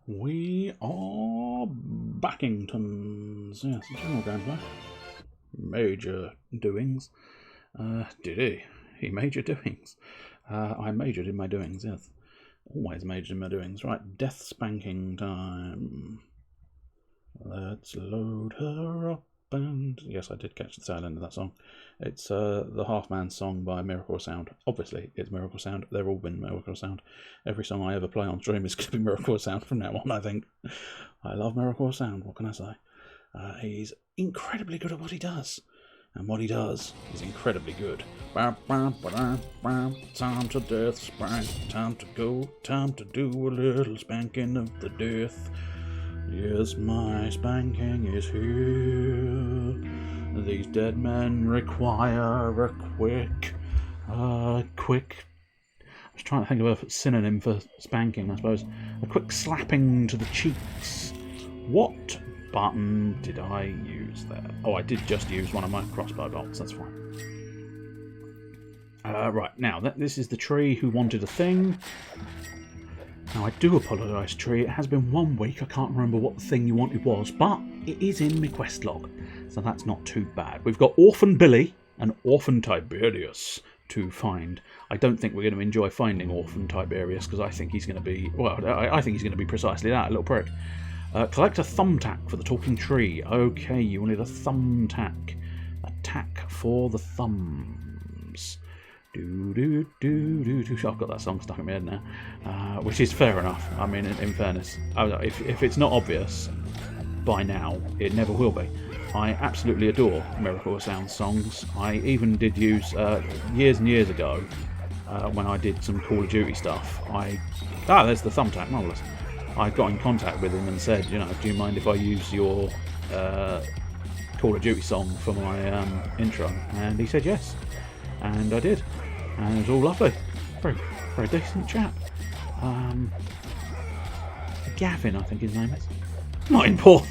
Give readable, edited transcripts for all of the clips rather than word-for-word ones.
We are Backingtons. Yes, general gameplay. Major doings. Did he? He major doings. I majored in my doings, yes. Always majored in my doings. Right, death spanking time. Let's load her up and... Yes, I did catch the tail end of that song. It's the Half-Man song by Miracle Sound. Obviously, it's Miracle Sound. They've all been Miracle Sound. Every song I ever play on stream is going to be Miracle Sound from now on, I think. I love Miracle Sound, what can I say? He's incredibly good at what he does. And what he does is incredibly good. Time to death spank, time to go, time to do a little spanking of the death. Yes, my spanking is here. These dead men require a quick... I was trying to think of a synonym for spanking, I suppose. A quick slapping to the cheeks. What button did I use there? Oh, I did just use one of my crossbow bolts, that's fine. Right, now, this is the tree who wanted a thing. Now, I do apologise, tree. It has been 1 week. I can't remember what the thing you wanted was, but it is in my quest log, so that's not too bad. We've got Orphan Billy and Orphan Tiberius to find. I don't think we're going to enjoy finding Orphan Tiberius, because I think he's going to be... Well, I think he's going to be precisely that, a little prick. Collect a thumbtack for the talking tree. Okay, you wanted a thumbtack. A tack for the thumbs. I've got that song stuck in my head now, which is fair enough. I mean, in fairness, if it's not obvious by now, it never will be. I absolutely adore Miracle Sound songs. I even did use years and years ago when I did some Call of Duty stuff. There's the thumbtack, marvellous. I got in contact with him and said, you know, do you mind if I use your Call of Duty song for my intro? And he said yes. And I did, and it was all lovely. Very, very decent chap. Gavin, I think his name is. Not in porn.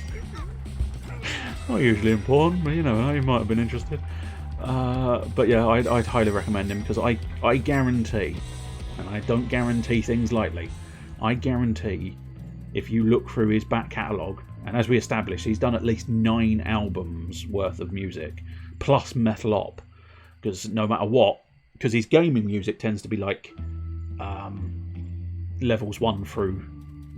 Not usually in porn, but you know, he might have been interested. But yeah, I'd highly recommend him, because I guarantee, and I don't guarantee things lightly, I guarantee if you look through his back catalogue, and as we established, he's done at least 9 albums worth of music, plus metal op. Because no matter what, because his gaming music tends to be like levels 1 through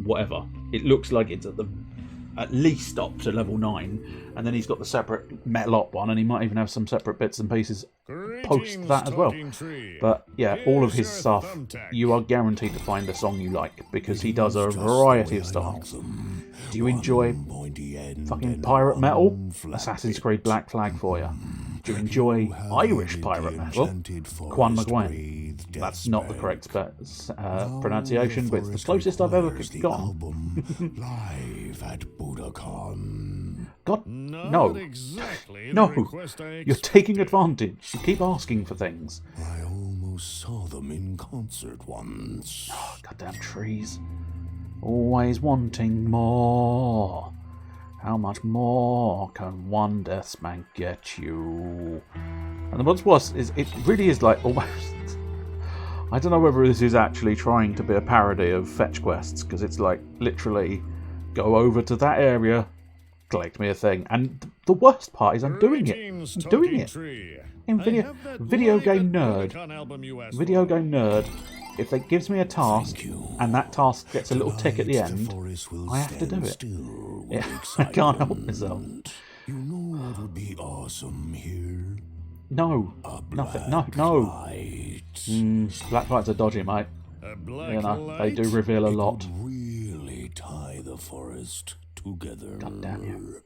whatever. It looks like it's at least up to level 9, and then he's got the separate metal op one, and he might even have some separate bits and pieces post that as well. But yeah, all of his stuff, you are guaranteed to find a song you like, because he does a variety of styles. Do you enjoy fucking pirate metal? Assassin's Creed Black Flag for you. Do you enjoy Irish pirate metal? Quan McGuane. That's not the correct pronunciation, but it's the closest I've ever gotten. Live at Budokan. God, no. Exactly No. You're taking advantage. You keep asking for things. I almost saw them in concert once. Oh, goddamn trees. Always wanting more. How much more can one death spank get you? And what's worse is it really is like almost... I don't know whether this is actually trying to be a parody of fetch quests, because it's like literally go over to that area, collect me a thing. And the worst part is I'm doing it. I'm doing it. In video game nerd, if it gives me a task and that task gets a little tick at the end, I have to do it. Yeah, I can't help myself. You know what would be awesome here? No, nothing. No. Black lights are dodgy, mate. You know, they do reveal a lot. Really tie the forest together. God damn you.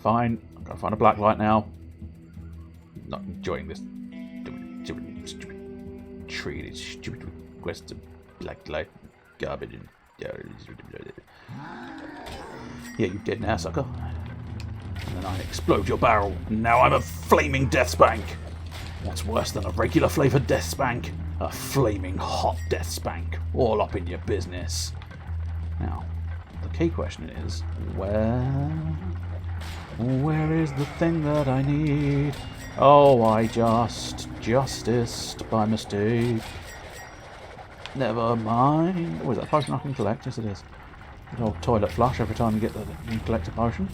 Fine, I'll go find a black light now. Not enjoying this stupid tree, this stupid quest of black light garbage and yeah, you dead now, sucker. And then I explode your barrel, and now I'm a flaming DeathSpank. What's worse than a regular flavoured DeathSpank? A flaming hot DeathSpank, all up in your business. Now, the key question is, where is the thing that I need? Oh, I justiced by mistake. Never mind. Oh, is that a potion I can collect? Yes, it is. Good old toilet flush every time you collect a potion.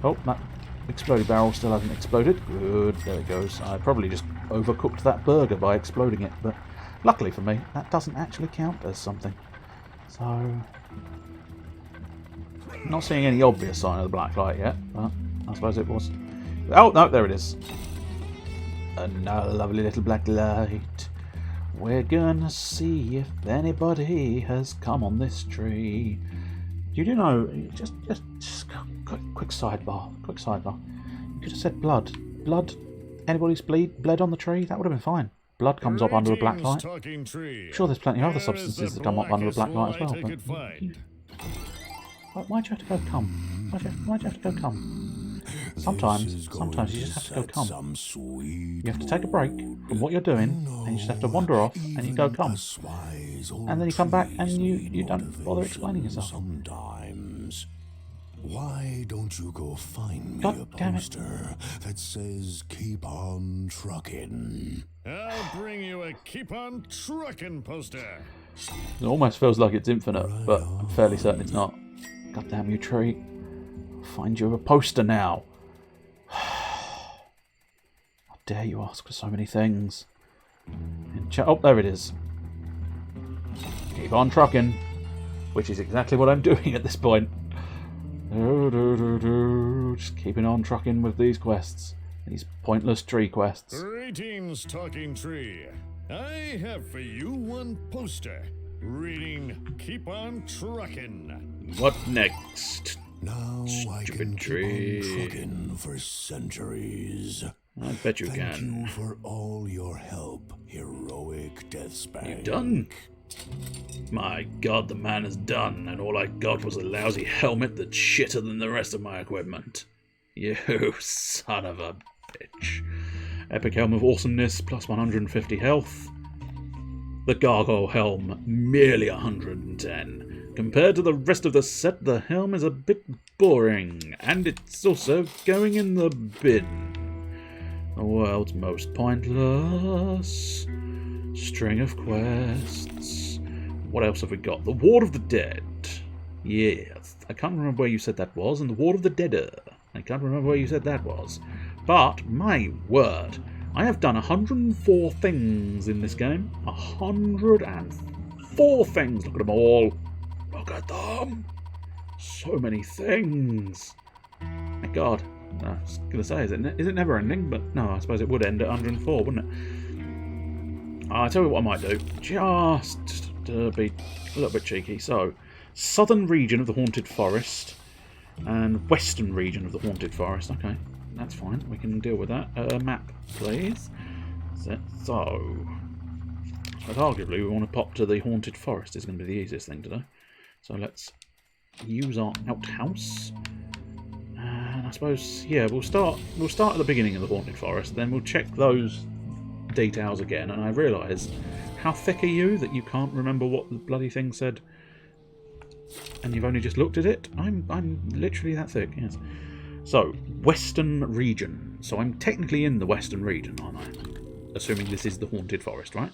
Oh, that exploded barrel still hasn't exploded. Good, there it goes. I probably just overcooked that burger by exploding it, but luckily for me, that doesn't actually count as something. So, not seeing any obvious sign of the black light yet, but I suppose it was. Oh, no, there it is. Another lovely little black light. We're gonna see if anybody has come on this tree. You do know, just quick sidebar. You could have said blood. Blood? Anybody's bled on the tree? That would have been fine. Blood comes up under a black light. I'm sure there's plenty of other substances that come up under a black light as well. But why'd you have to go come? Why'd you have to go come? Sometimes you just have to go come. You have to take a break from what you're doing, and you just have to wander off, and you go come. And then you come back, and you don't bother explaining yourself. Sometimes. Why don't you go find me God a damn it. poster that says "Keep on Truckin'"? I'll bring you a Keep on Truckin' poster. It almost feels like it's infinite, but I'm fairly certain it's not. God damn you, tree. I'll find you a poster now. How dare you ask for so many things? Oh, there it is. Keep on trucking, which is exactly what I'm doing at this point. Just keeping on trucking with these quests. These pointless tree quests. Greetings, Talking Tree. I have for you one poster reading Keep on Truckin'. What next? Now I can tree. keep on trucking for centuries. I bet you Thank can. you for all your help, heroic DeathSpank. You done? My god, the man is done, and all I got was a lousy helmet that's shitter than the rest of my equipment. You son of a bitch. Epic Helm of Awesomeness, plus 150 health. The Gargoyle Helm, merely 110. Compared to the rest of the set, the helm is a bit boring, and it's also going in the bin. The world's most pointless string of quests. What else have we got? The Ward of the Dead. Yes, I can't remember where you said that was, and the Ward of the Deader. I can't remember where you said that was. But, my word, I have done 104 things in this game. 104 things. Look at them all. Look at them. So many things. My god. I was going to say, is it never ending? But no, I suppose it would end at 104, wouldn't it? I'll tell you what I might do. Just to be a little bit cheeky. So, southern region of the Haunted Forest and western region of the Haunted Forest. Okay, that's fine. We can deal with that. Map, please. So, but arguably we want to pop to the Haunted Forest. Is going to be the easiest thing to do. So let's use our outhouse. And I suppose, yeah, we'll start at the beginning of the Haunted Forest. Then we'll check those details again. And I realise, how thick are you that you can't remember what the bloody thing said? And you've only just looked at it? I'm literally that thick, yes. So, Western Region. So I'm technically in the Western Region, aren't I? Assuming this is the Haunted Forest, right?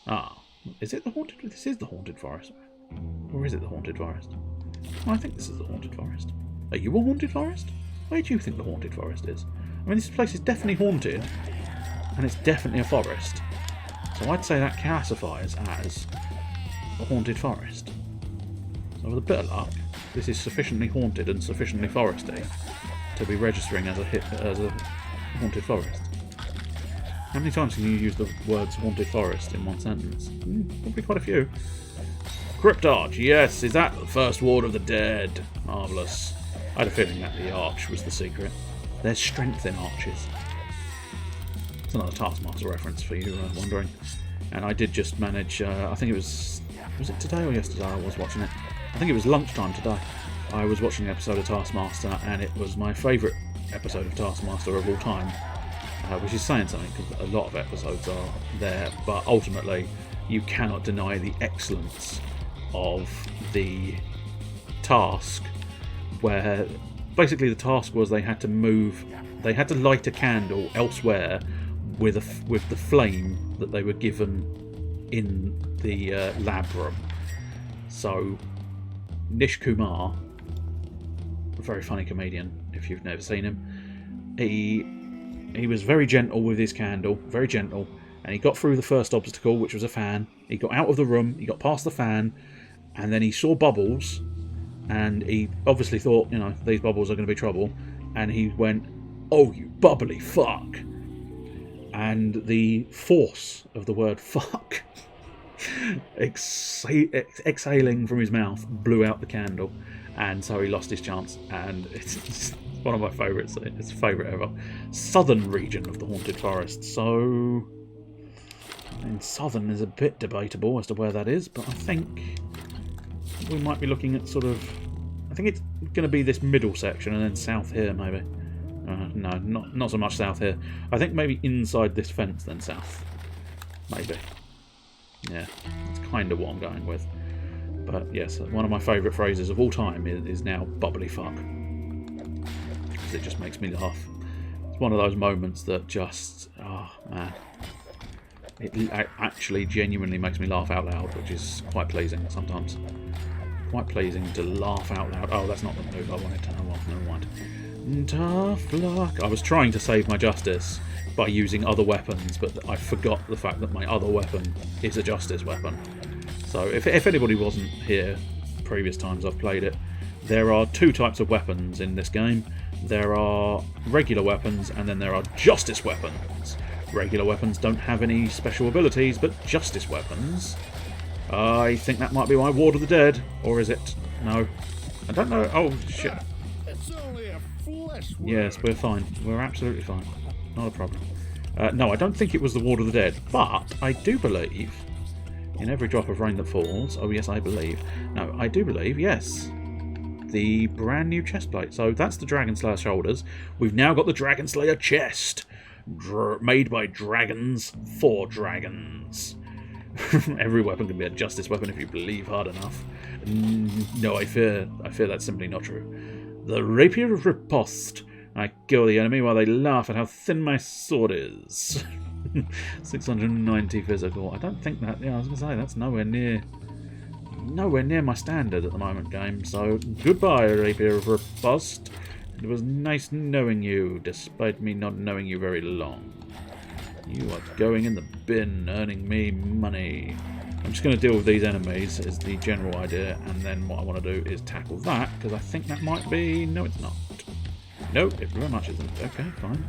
Ah. Is it the Haunted? This is the Haunted Forest. Or is it the Haunted Forest? Oh, I think this is the Haunted Forest. Are you a haunted forest? Where do you think the haunted forest is? I mean, this place is definitely haunted, and it's definitely a forest. So I'd say that classifies as a haunted forest. So with a bit of luck, this is sufficiently haunted and sufficiently foresty to be registering as a haunted forest. How many times can you use the words haunted forest in one sentence? Probably quite a few. Crypt Arch, yes, is that the first ward of the dead? Marvellous. I had a feeling that the arch was the secret. There's strength in arches. It's another Taskmaster reference for you wondering. And I did just manage, I think it was it today or yesterday I was watching it? I think it was lunchtime today. I was watching an episode of Taskmaster, and it was my favourite episode of Taskmaster of all time. Which is saying something, because a lot of episodes are there, but ultimately you cannot deny the excellence of the task, where basically the task was they had to light a candle elsewhere with the flame that they were given in the lab room. So Nish Kumar, a very funny comedian if you've never seen him, he was very gentle with his candle, very gentle, and he got through the first obstacle, which was a fan. He got out of the room, he got past the fan, and then he saw bubbles, and he obviously thought, you know, these bubbles are going to be trouble, and he went, "Oh, you bubbly fuck." And the force of the word fuck exhaling from his mouth blew out the candle, and so he lost his chance, and it's one of my favourites. It's favourite ever. Southern region of the haunted forest. So, I mean, southern is a bit debatable as to where that is, but I think we might be looking at sort of, I think it's going to be this middle section and then south here maybe. No, not so much south here. I think maybe inside this fence then south. Maybe. Yeah, that's kind of what I'm going with. But yes, one of my favourite phrases of all time is now bubbly fuck. Because it just makes me laugh. It's one of those moments that just, oh man. It actually genuinely makes me laugh out loud, which is quite pleasing sometimes. Quite pleasing to laugh out loud. Oh, that's not the move I wanted to know of. Never mind. Tough luck. I was trying to save my justice by using other weapons, but I forgot the fact that my other weapon is a justice weapon. So if anybody wasn't here previous times I've played it, there are two types of weapons in this game. There are regular weapons, and then there are justice weapons. Regular weapons don't have any special abilities, but justice weapons, I think that might be my Ward of the Dead. Or is it? No. I don't know. Oh, shit. It's only a flesh wound. Yes, we're fine. We're absolutely fine. Not a problem. No, I don't think it was the Ward of the Dead, but I do believe in every drop of rain that falls. Oh, yes, I believe. No, I do believe, yes. The brand new chest plate. So that's the Dragon Slayer shoulders. We've now got the Dragon Slayer chest. Made by dragons for dragons. Every weapon can be a justice weapon if you believe hard enough. No, I fear that's simply not true. The rapier of riposte. I kill the enemy while they laugh at how thin my sword is. 690 physical. I don't think that. Yeah, I was gonna say that's nowhere near my standard at the moment, game. So goodbye, rapier of riposte. It was nice knowing you, despite me not knowing you very long. You are going in the bin, earning me money. I'm just going to deal with these enemies, is the general idea, and then what I want to do is tackle that, because I think that might be... No, it's not. No, it very much isn't. Okay, fine.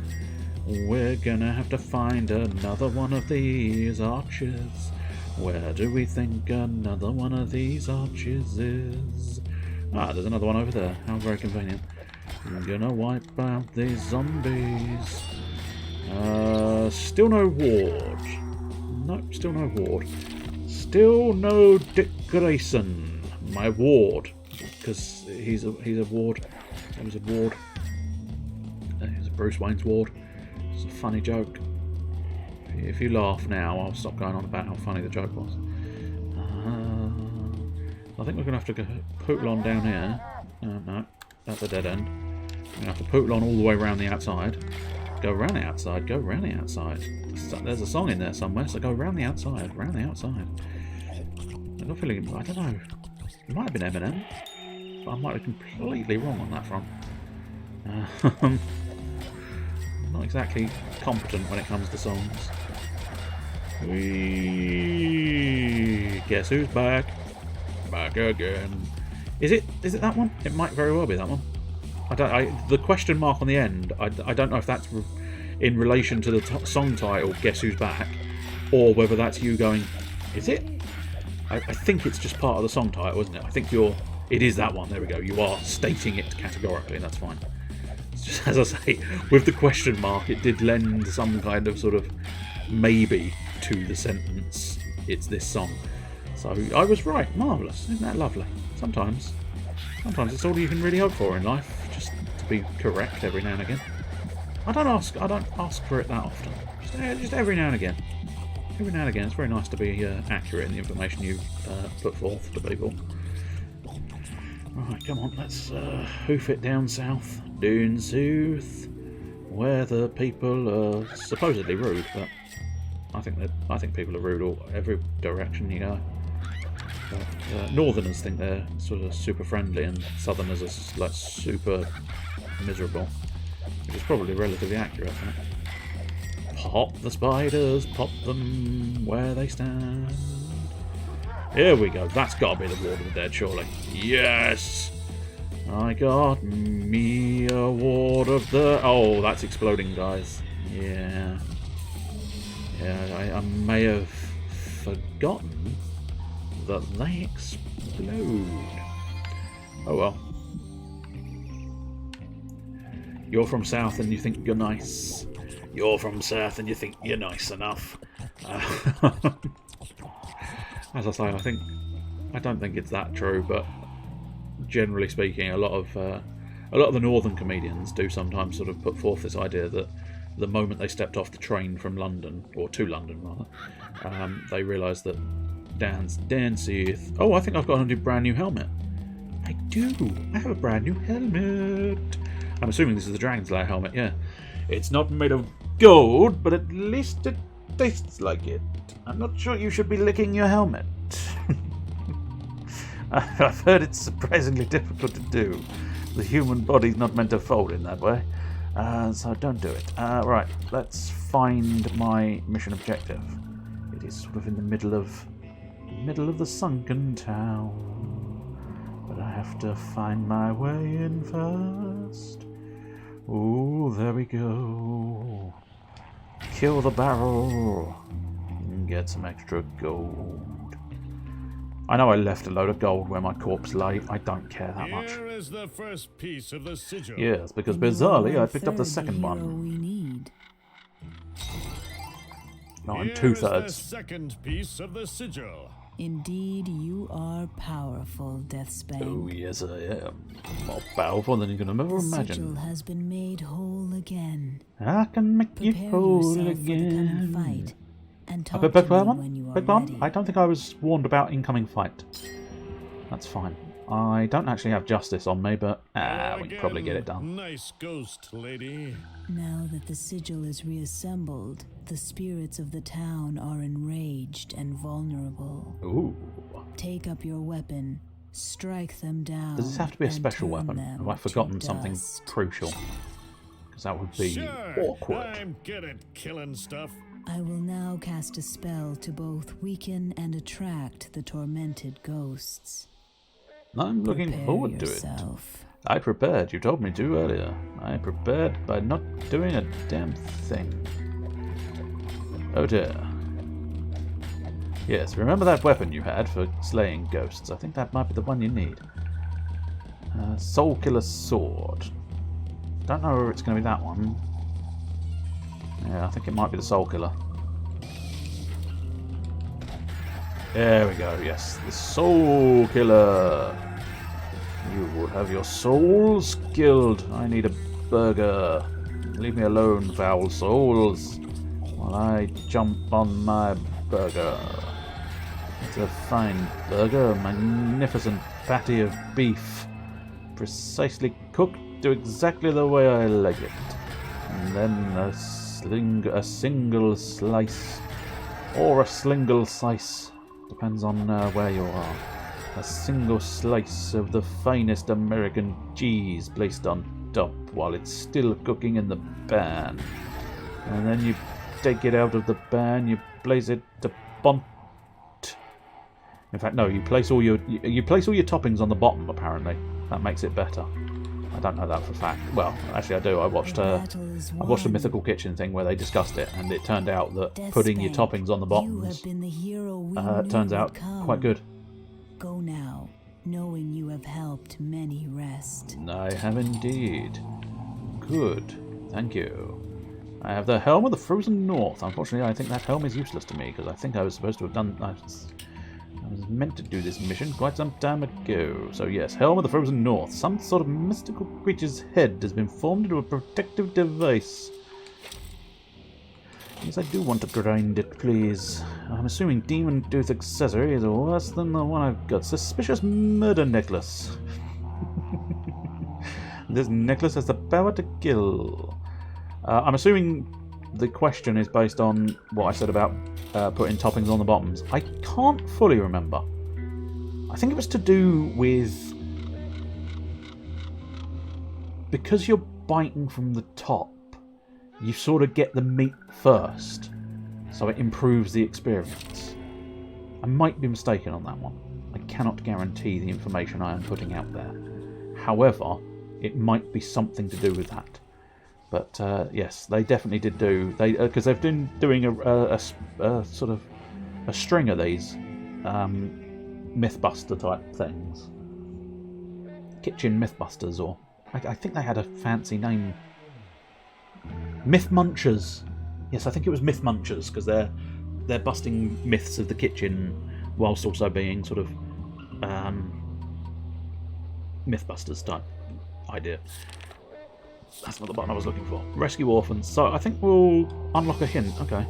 We're going to have to find another one of these arches. Where do we think another one of these arches is? Ah, there's another one over there. How very convenient. I'm gonna wipe out these zombies. Still no ward. Nope, still no ward. Still no Dick Grayson, my ward, because he's a ward. He was a ward. He's a Bruce Wayne's ward. It's a funny joke. If you laugh now, I'll stop going on about how funny the joke was. I think we're gonna have to go pootle on down here. No, that's a dead end. We're going to have to pootle on all the way around the outside. Go around the outside, go around the outside. There's a song in there somewhere, so go around the outside, round the outside. I've got a feeling, I don't know, it might have been Eminem. I might be completely wrong on that front. Not exactly competent when it comes to songs. Guess who's back? Back again. Is it that one? It might very well be that one. The question mark on the end, I don't know if that's in relation to the song title, Guess Who's Back, or whether that's you going, is it? I think it's just part of the song title, isn't it? I think it is that one, there we go. You are stating it categorically, that's fine. It's just, as I say, with the question mark, it did lend some kind of sort of maybe to the sentence, it's this song. So I was right, marvellous, isn't that lovely? Sometimes it's all you can really hope for in life, just to be correct every now and again. I don't ask for it that often. Just every now and again. Every now and again, it's very nice to be accurate in the information you put forth to people. Right, come on, let's hoof it down south. Down south, where the people are supposedly rude, but I think people are rude every direction you go. But, Northerners think they're sort of super friendly, and Southerners are like super miserable, which is probably relatively accurate. Isn't it? Pop the spiders, pop them where they stand. Here we go. That's got to be the Ward of the Dead, surely. Yes! I got me a Ward of the... Oh, that's exploding, guys. Yeah. Yeah, I may have forgotten that they explode. Oh well. You're from South and you think you're nice. You're from South and you think you're nice enough. As I say, I don't think it's that true, but generally speaking, a lot of the northern comedians do sometimes sort of put forth this idea that the moment they stepped off the train from London, or to London rather, they realised that Dan's South. Oh, I think I've got a brand new helmet. I do. I have a brand new helmet. I'm assuming this is the Dragon's Lair helmet. Yeah, it's not made of gold, but at least it tastes like it. I'm not sure you should be licking your helmet. I've heard it's surprisingly difficult to do. The human body's not meant to fold in that way, so don't do it. Right, let's find my mission objective. It is sort of in the middle of the sunken town, but I have to find my way in first. Oh, there we go. Kill the barrel and get some extra gold. I know I left a load of gold where my corpse lay. I don't care that much. Here is the first piece of the sigil. Yes, because bizarrely I picked up the second one. We need. No, I'm Here is the 2/3. second piece of the sigil. Indeed, you are powerful, DeathSpank. Oh yes, I am. More powerful than you can ever The sigil imagine. has been made whole again. I can make you Prepare whole yourself for the coming again. fight, and talk Big to me one? when you are Big one? ready. I don't think I was warned about incoming fight. That's fine. I don't actually have justice on me, but we can probably get it done. Nice ghost, lady. Now that the sigil is reassembled, the spirits of the town are enraged and vulnerable. Ooh. Take up your weapon, strike them down. Does this have to be a and special turn weapon? them Have I to forgotten something dust. crucial? Because that would be Sure, awkward. I'm good at killing stuff. I will now cast a spell to both weaken and attract the tormented ghosts. I'm looking Prepare forward to it. yourself. I prepared. You told me to earlier. I prepared by not doing a damn thing. Oh dear. Yes, remember that weapon you had for slaying ghosts? I think that might be the one you need. Soul Killer Sword. Don't know whether it's going to be that one. Yeah, I think it might be the Soul Killer. There we go, yes. The Soul Killer. You will have your souls killed. I need a burger. Leave me alone, foul souls, while I jump on my burger. It's a fine burger, a magnificent patty of beef, precisely cooked to exactly the way I like it. And then a single slice, or a slingle slice, depends on where you are. A single slice of the finest American cheese placed on top while it's still cooking in the pan. And then you take it out of the pan, you place it upon... In fact, no, you place all your toppings on the bottom, apparently. That makes it better. I don't know that for a fact. Well, actually I do. I watched a Mythical Kitchen thing where they discussed it, and it turned out that putting your toppings on the bottoms turns out quite good. Go now, knowing you have helped many rest. I have indeed. Good. Thank you. I have the Helm of the Frozen North. Unfortunately, I think that helm is useless to me, because I think I was supposed to have done... I was meant to do this mission quite some time ago. So yes, Helm of the Frozen North. Some sort of mystical creature's head has been formed into a protective device. Yes, I do want to grind it, please. I'm assuming Demon Tooth accessory is worse than the one I've got. Suspicious murder necklace. This necklace has the power to kill. I'm assuming the question is based on what I said about putting toppings on the bottoms. I can't fully remember. I think it was to do with... because you're biting from the top, you sort of get the meat first, so it improves the experience. I might be mistaken on that one. I cannot guarantee the information I am putting out there. However, it might be something to do with that. But yes, they definitely did do... because they've been doing a sort of a string of these Mythbuster type things. Kitchen Mythbusters, or... I think they had a fancy name. Myth Munchers. Yes, I think it was Myth Munchers, because they're busting myths of the kitchen whilst also being sort of Mythbusters type idea. That's not the button I was looking for. Rescue orphans. So I think we'll unlock a hint. Okay.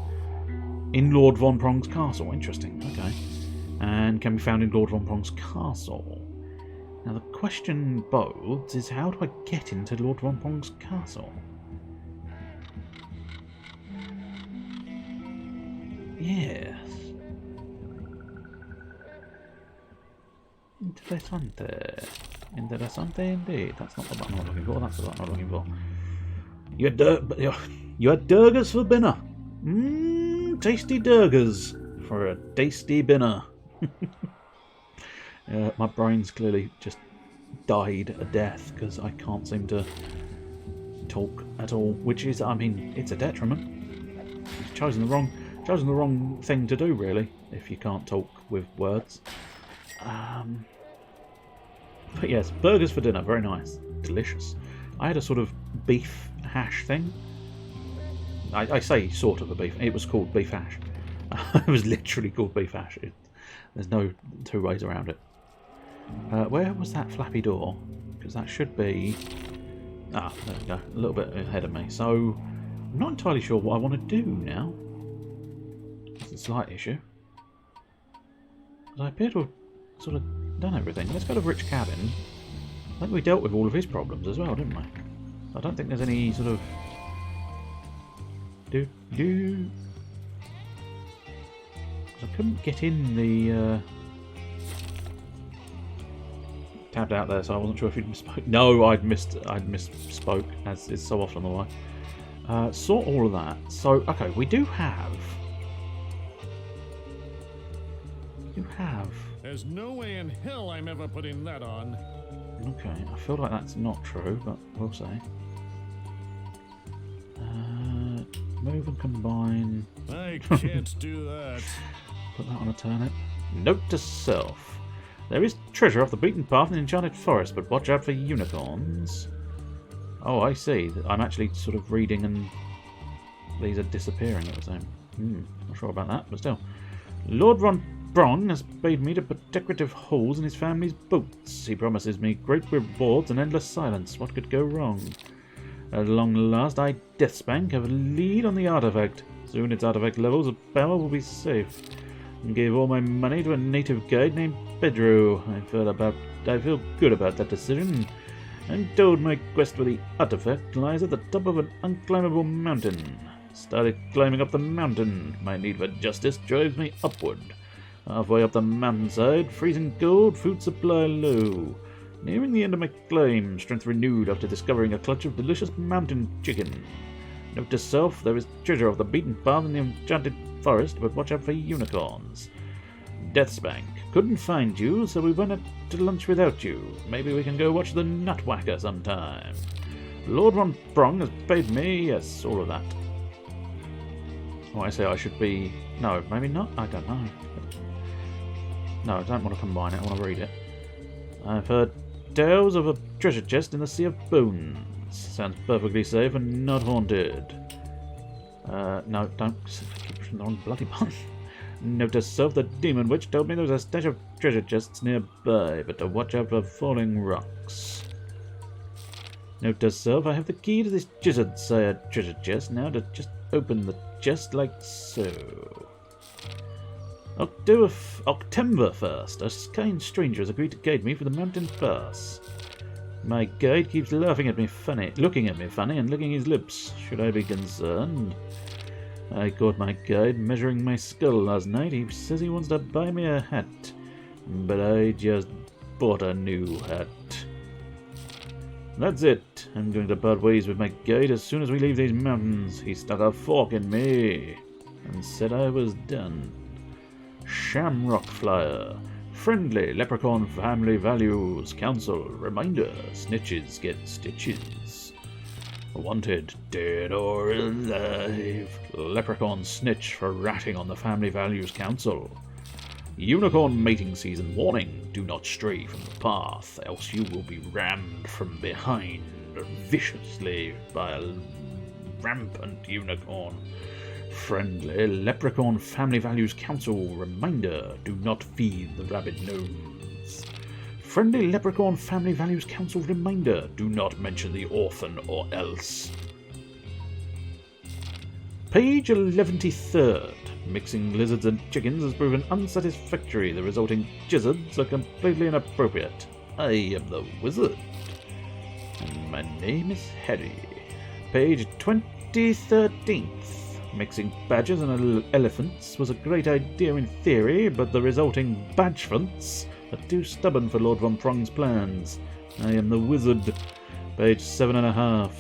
In Lord Von Prong's castle. Interesting. Okay. And can be found in Lord Von Prong's castle. Now the question bodes is, how do I get into Lord Von Prong's castle? Yes. Interessante. Interessante indeed. That's not the button I'm looking for. That's the button I'm looking for. You had burgers for dinner. Tasty burgers for a tasty dinner. My brain's clearly just died a death because I can't seem to talk at all. Which is, I mean, it's a detriment. You've chosen the wrong thing to do, really, if you can't talk with words. But yes, burgers for dinner, very nice, delicious. I had a sort of beef hash thing. I say sort of a beef. It was called beef hash. It was literally called beef hash. There's no two ways around it. Where was that flappy door? Because that should be... there we go. A little bit ahead of me. So, I'm not entirely sure what I want to do now. It's a slight issue. I appear to have sort of done everything. Let's go to Rich Cabin. I think we dealt with all of his problems as well, didn't we? I don't think there's any sort of... I couldn't get in the... tabbed out there, so I wasn't sure if you'd misspoke. No, I'd misspoke, as is so often the way. Saw all of that. So, okay, we do have... There's no way in hell I'm ever putting that on. Okay, I feel like that's not true, but we'll see. Move and combine. I can't do that. Put that on a turnip. Note to self. There is treasure off the beaten path in the enchanted forest, but watch out for unicorns. Oh, I see. I'm actually sort of reading and these are disappearing at the same. Not sure about that, but still. Lord Von Prong has paid me to put decorative holes in his family's boots. He promises me great rewards and endless silence. What could go wrong? At long last, I, DeathSpank, have a lead on the artifact. Soon its artifact levels of power will be safe. And gave all my money to a native guide named Pedro. I feel good about that decision. I'm told my quest for the artifact lies at the top of an unclimbable mountain. Started climbing up the mountain. My need for justice drives me upward. Halfway up the mountainside, freezing cold, food supply low. Nearing the end of my climb, strength renewed after discovering a clutch of delicious mountain chicken. Note to self, there is treasure off the beaten path in the enchanted forest, but watch out for unicorns. DeathSpank. Couldn't find you, so we went out to lunch without you. Maybe we can go watch the Nutwhacker sometime. Lord Von Prong has paid me. Yes, all of that. Oh, I say I should be... No, maybe not? I don't know. No, I don't want to combine it. I want to read it. I've heard tales of a treasure chest in the Sea of Bones. Sounds perfectly safe and not haunted. No, don't keep pushing the wrong bloody button. Note to self, the demon witch told me there was a stash of treasure chests nearby, but to watch out for falling rocks. Note to self, I have the key to this Gizzard-Sire treasure chest now to just open the chest like so. October 1st, a kind stranger has agreed to guide me for the mountain pass. My guide keeps looking at me funny, and licking his lips. Should I be concerned? I caught my guide measuring my skull last night. He says he wants to buy me a hat, but I just bought a new hat. That's it. I'm going to part ways with my guide as soon as we leave these mountains. He stuck a fork in me and said I was done. Shamrock Flyer. Friendly Leprechaun Family Values Council. Reminder, snitches get stitches. Wanted, dead or alive. Leprechaun snitch for ratting on the Family Values Council. Unicorn mating season warning. Do not stray from the path, else you will be rammed from behind viciously by a rampant unicorn. Friendly Leprechaun Family Values Council reminder, do not feed the rabid gnomes. Friendly Leprechaun Family Values Council reminder, do not mention the orphan or else. Page 11-3rd. Mixing lizards and chickens has proven unsatisfactory. The resulting gizzards are completely inappropriate. I am the wizard. And my name is Harry. Page 20-13th. Mixing badgers and elephants was a great idea in theory, but the resulting badgefonts are too stubborn for Lord Von Prong's plans. I am the wizard. Page 7.5.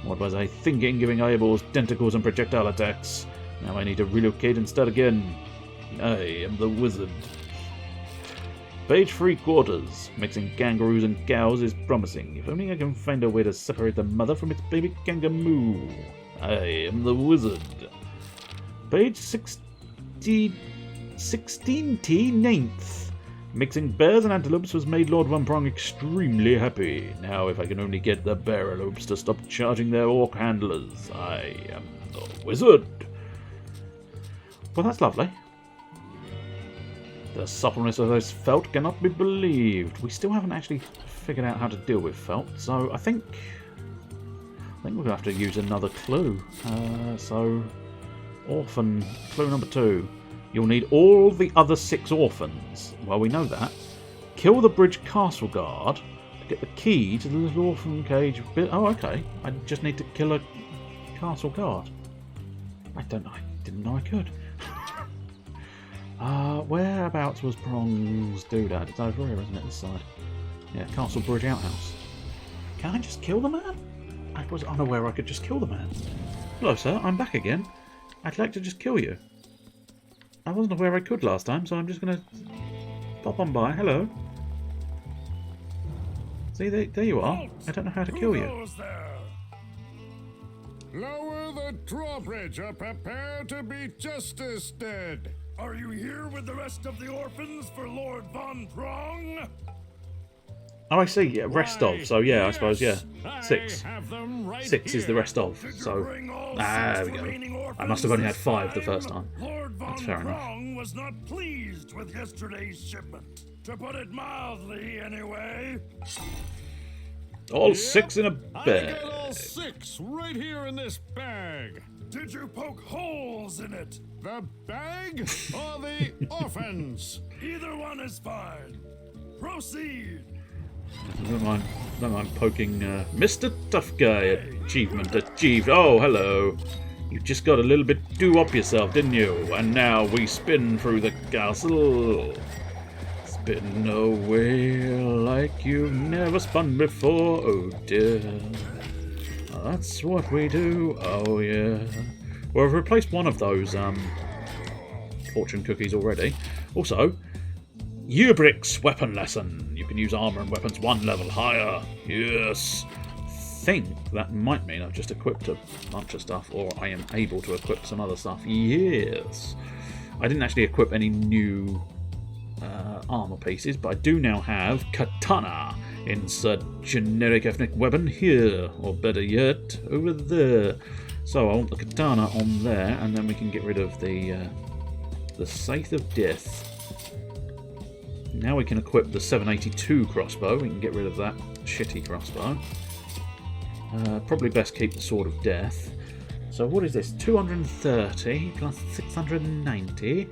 What was I thinking, giving eyeballs, tentacles and projectile attacks? Now I need to relocate and start again. I am the wizard. Page 3/4. Mixing kangaroos and cows is promising. If only I can find a way to separate the mother from its baby kangaroo. I am the wizard. Page 16-9th. Mixing bears and antelopes has made Lord Von Prong extremely happy. Now if I can only get the bearalopes to stop charging their orc handlers. I am the wizard. Well, that's lovely. The suppleness of this felt cannot be believed. We still haven't actually figured out how to deal with felt, so I think we're going to have to use another clue. So, orphan, clue number 2. You'll need all the other 6 orphans. Well, we know that. Kill the bridge castle guard to get the key to the little orphan cage bit. Oh, okay. I just need to kill a castle guard. I didn't know I could. Whereabouts was Prong's doodad? It's over here, isn't it? This side. Yeah, Castle Bridge Outhouse. Can I just kill the man? I was unaware I could just kill the man. Hello, sir. I'm back again. I'd like to just kill you. I wasn't aware I could last time, so I'm just going to pop on by. Hello. See, there you are. I don't know how to kill you. Lower the drawbridge or prepare to be justice dead. Are you here with the rest of the orphans for Lord Von Prong? Oh, I see. Yeah, rest of. So, yeah, I suppose, yeah. 6. Right 6 is the rest of. So, there we go. I must have only had 5 the first time. Lord Von That's fair enough. Prong was not pleased with yesterday's shipment. To put it mildly, anyway. All 6 in a I bag. got all 6 right here in this bag. Did you poke holes in it? The bag or the orphans? Either one is fine. Proceed. Don't mind poking Mr. Tough Guy achievement achieved. Oh, hello. You just got a little bit too up yourself, didn't you? And now we spin through the castle. Spin away like you've never spun before, oh dear. That's what we do, oh yeah. Well, I've replaced one of those fortune cookies already. Also, Ubrix weapon lesson. You can use armor and weapons 1 level higher. Yes. Think that might mean I've just equipped a bunch of stuff, or I am able to equip some other stuff. Yes. I didn't actually equip any new armor pieces, but I do now have katana. Insert generic ethnic weapon here, or better yet, over there. So I want the katana on there, and then we can get rid of the Scythe of Death. Now we can equip the 782 crossbow. We can get rid of that shitty crossbow. Probably best keep the Sword of Death. So what is this? 230 plus 690.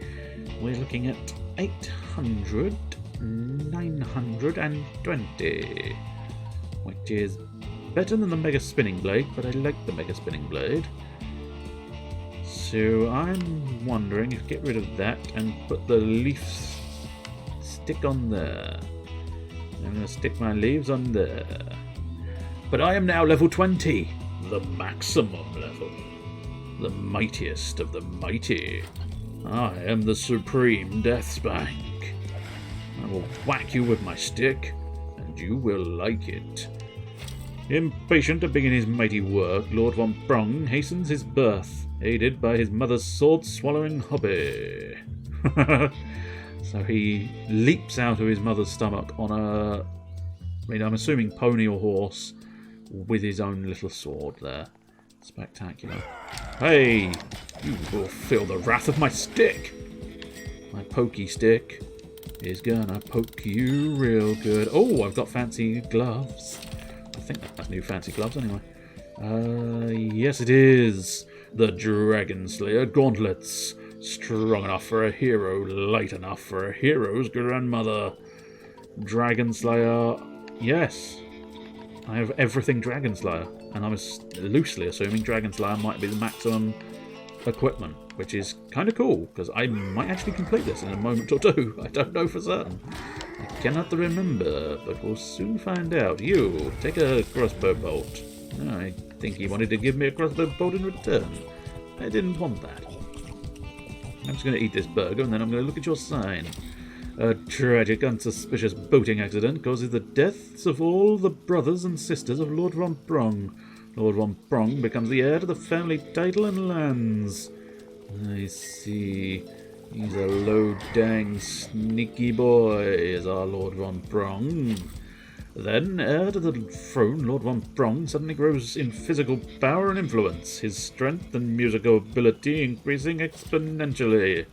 We're looking at 800, 920. Which is better than the Mega Spinning Blade, but I like the Mega Spinning Blade. So I'm wondering if get rid of that and put the leaf stick on there. I'm going to stick my leaves on there. But I am now level 20, the maximum level. The mightiest of the mighty. I am the supreme DeathSpank. I will whack you with my stick, and you will like it. Impatient to begin his mighty work, Lord von Brong hastens his birth, aided by his mother's sword-swallowing hobby. So he leaps out of his mother's stomach on a... I'm assuming pony or horse, with his own little sword there. Spectacular. Hey! You will feel the wrath of my stick! My pokey stick is gonna poke you real good. Oh, I've got fancy gloves. I think that's new fancy gloves anyway. Yes it is. The Dragon Slayer gauntlets. Strong enough for a hero, light enough for a hero's grandmother. Dragon Slayer, yes. I have everything Dragon Slayer, and I was loosely assuming Dragon Slayer might be the maximum equipment, which is kind of cool, because I might actually complete this in a moment or two. I don't know for certain. I cannot remember, but we'll soon find out. You, take a crossbow bolt. I think he wanted to give me a crossbow bolt in return. I didn't want that. I'm just going to eat this burger, and then I'm going to look at your sign. A tragic, unsuspicious boating accident causes the deaths of all the brothers and sisters of Lord von Brong. Lord von Brong becomes the heir to the family title and lands. I see. He's a low-dang, sneaky boy, is our Lord von Brong. Then, heir to the throne, Lord von Brong suddenly grows in physical power and influence, his strength and musical ability increasing exponentially.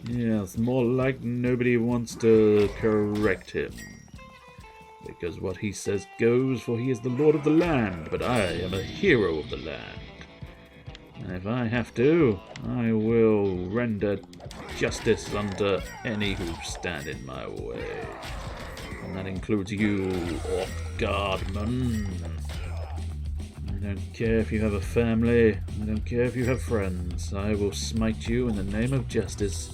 Yes, more like nobody wants to correct him. Because what he says goes, for he is the lord of the land, but I am a hero of the land. And if I have to, I will render justice unto any who stand in my way. And that includes you, Orc Guardman. I don't care if you have a family, I don't care if you have friends, I will smite you in the name of justice.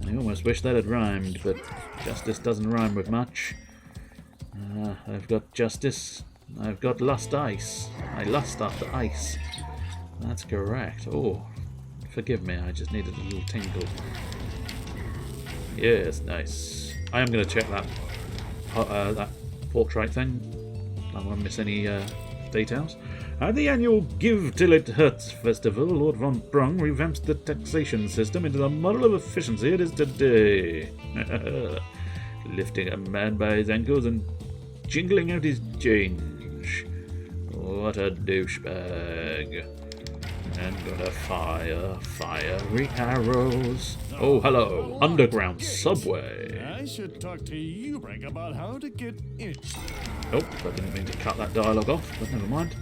I almost wish that had rhymed, but justice doesn't rhyme with much. I've got justice, I've got lust ice. I lust after ice. That's correct. Oh, forgive me, I just needed a little tinkle. Yes, nice. I am going to check that portrait thing. I don't want to miss any details. At the annual Give Till It Hurts festival, Lord von Brong revamps the taxation system into the model of efficiency it is today. Lifting a man by his ankles and jingling out his change. What a douchebag. And gonna fire fiery arrows. Oh, hello, underground subway. I should talk to you, Frank, about how to get in. Oh, I didn't mean to cut that dialogue off, but never mind.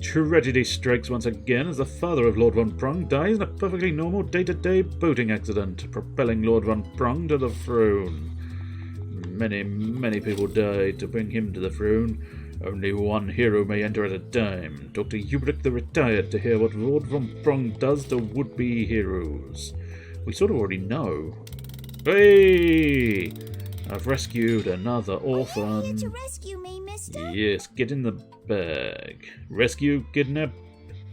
Tragedy strikes once again as the father of Lord von Brong dies in a perfectly normal day-to-day boating accident, propelling Lord von Brong to the throne. Many, many people died to bring him to the throne, Only one hero may enter at a time. Dr. Ubrick the Retired to hear what Lord von Prong does to would-be heroes. We sort of already know. Hey! I've rescued another orphan. Are you here to rescue me, mister? Yes, get in the bag. Rescue, kidnap,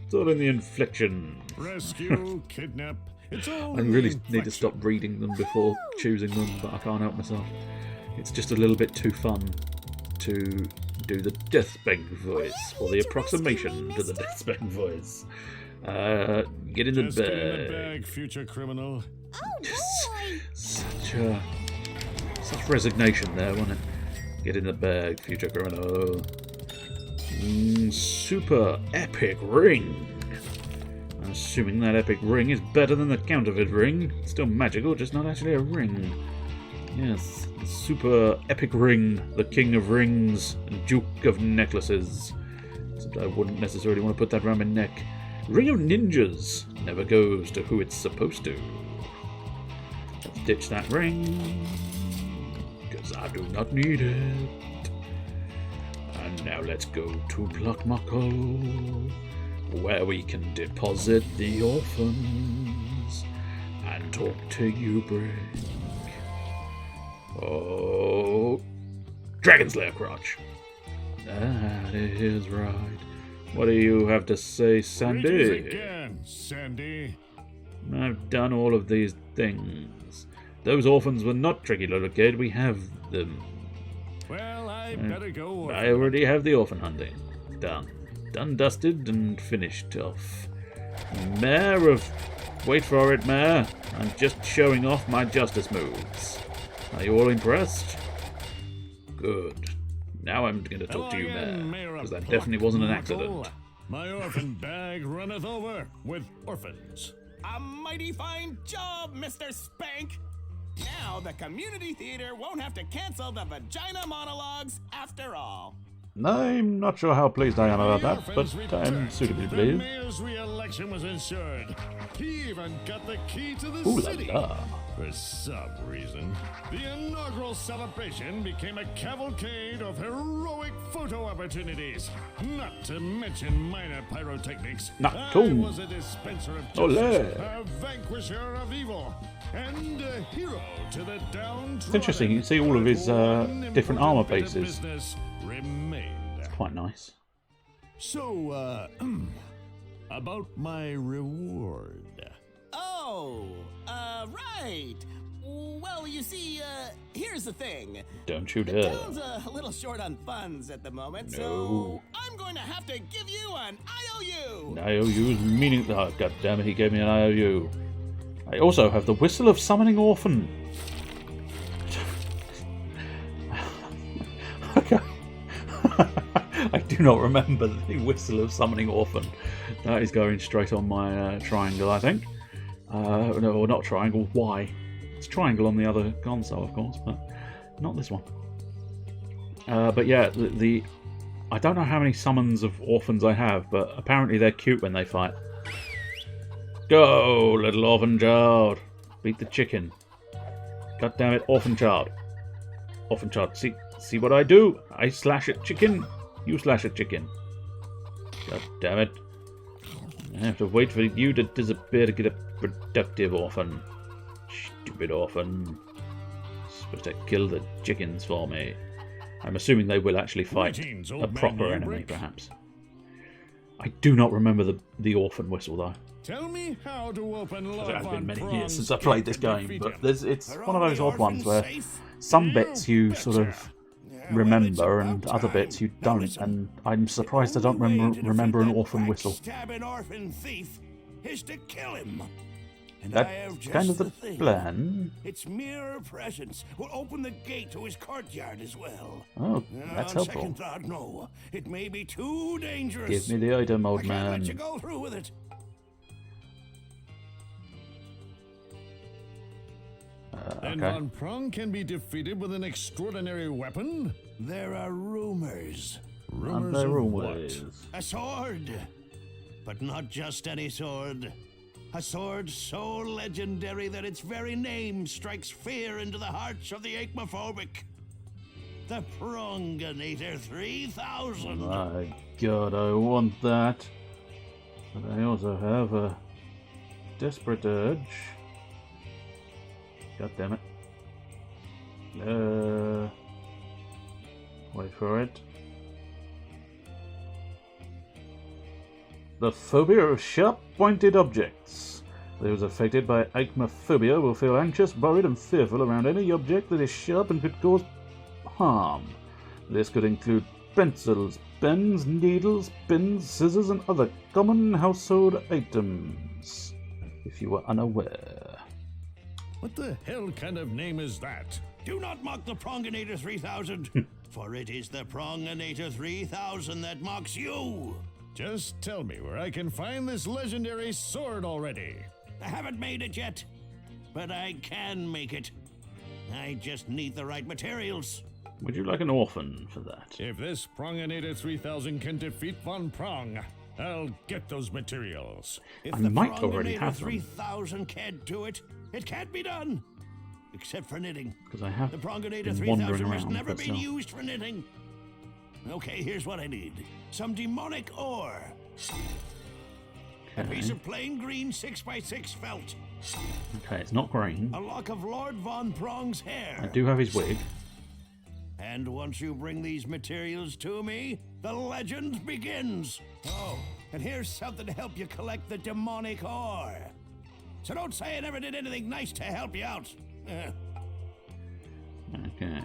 it's all in the inflection. Rescue, kidnap. It's all I in the really need to inflection. stop reading them before choosing them, but I can't help myself. It's just a little bit too fun to do the DeathSpank voice, or the approximation to the DeathSpank voice. Get in the Just get in the bag. bag, future criminal. Oh boy! Such resignation there, wasn't it? Get in the bag, future criminal. Super epic ring. I'm assuming that epic ring is better than the counterfeit ring. It's still magical, just not actually a ring. Yes, the super epic ring, the king of rings, and duke of necklaces. Except I wouldn't necessarily want to put that around my neck. Ring of ninjas never goes to who it's supposed to. Let's ditch that ring, because I do not need it. And now let's go to Pluckmuckle, where we can deposit the orphans and talk to Ubrick. Oh, Dragon Slayer Crotch. That is right. What do you have to say, Greetings Sandy? again, Sandy. I've done all of these things. Those orphans were not tricky, little kid. We have them. Well, I better go. I already have the orphan hunting. Done. Done, dusted, and finished off. Mayor of... Wait for it, Mayor. I'm just showing off my justice moves. Are you all impressed? Good. Now I'm going to talk to you, Mayor, because that definitely wasn't an accident. My orphan bag runneth over with orphans. A mighty fine job, Mr. Spank! Now the community theater won't have to cancel the vagina monologues after all. I'm not sure how pleased I am about that, but I'm suitably The pleased. mayor's re-election was ensured. He even got the key to the Ooh la city. la. For some reason, the inaugural celebration became a cavalcade of heroic photo opportunities, not to mention minor pyrotechnics. Not I cool. was a dispenser of Ole. justice, a vanquisher of evil, and a hero to the downtrodden. It's interesting, you can see all of his One different armor important bit of pieces. business remained. Quite nice. So, about my reward. Oh, right. Well, you see, here's the thing. Don't you The dare. town's a little short on funds at the moment, No. so I'm going to have to give you an IOU. IOU's meaning... Oh, God damn it, he gave me an IOU. I also have the Whistle of Summoning Orphan. Okay. I do not remember the Whistle of Summoning Orphan. That is going straight on my triangle, I think. No, not triangle, Y. It's triangle on the other console, of course, but not this one. But yeah, the I don't know how many summons of orphans I have, but apparently they're cute when they fight. Go, little orphan child. Beat the chicken. God damn it, orphan child. Orphan child, see what I do? I slash at chicken, you slash at chicken. God damn it. I have to wait for you to disappear to get a productive orphan. Stupid orphan. Supposed to kill the chickens for me. I'm assuming they will actually fight Greetings, a old proper man enemy, Ubrick. perhaps. I do not remember the orphan whistle, though. Tell me how to open It Lord has been von many Prong's years since I played this gate to game, defeat but him. it's one of those odd ones where some bits you sort of remember and other bits you don't, and I'm surprised I don't remember an orphan whistle. Stabbing orphan thief is to kill him. And That's I have just kind of the thing. plan. Its mere presence will open the gate to his courtyard as well. Oh, that's On helpful. second thought, no. It may be too dangerous. Give me the item, I old can't let you man. go through with it. Then Okay. von Prong can be defeated with an extraordinary weapon? There are rumors. And there of always. A sword. But not just any sword. A sword so legendary that its very name strikes fear into the hearts of the acmophobic. The Pronganator 3000. My God, I want that. But I also have a desperate urge. God damn it. Wait for it. The phobia of sharp-pointed objects. Those affected by acmephobia will feel anxious, worried, and fearful around any object that is sharp and could cause harm. This could include pencils, pens, needles, pins, scissors, and other common household items. If you were unaware. What the hell kind of name is that? Do not mock the Pronganator 3000, for it is the Pronganator 3000 that mocks you. Just tell me where I can find this legendary sword already. I haven't made it yet, but I can make it. I just need the right materials. Would you like an orphan for that? If this Pronganator 3000 can defeat Von Prong, I'll get those materials. If I the might already Pronganator have them. 3000 can't do it, it can't be done. Except for knitting. Because I have The Pronganator been 3000 wandering has around, never but been still. used for knitting. Okay, here's what I need. Some demonic ore. A piece of plain green 6x6 felt. Okay, it's not green. A lock of Lord Von Prong's hair. I do have his wig. And once you bring these materials to me, the legend begins. Oh, and here's something to help you collect the demonic ore. So don't say I never did anything nice to help you out. Okay.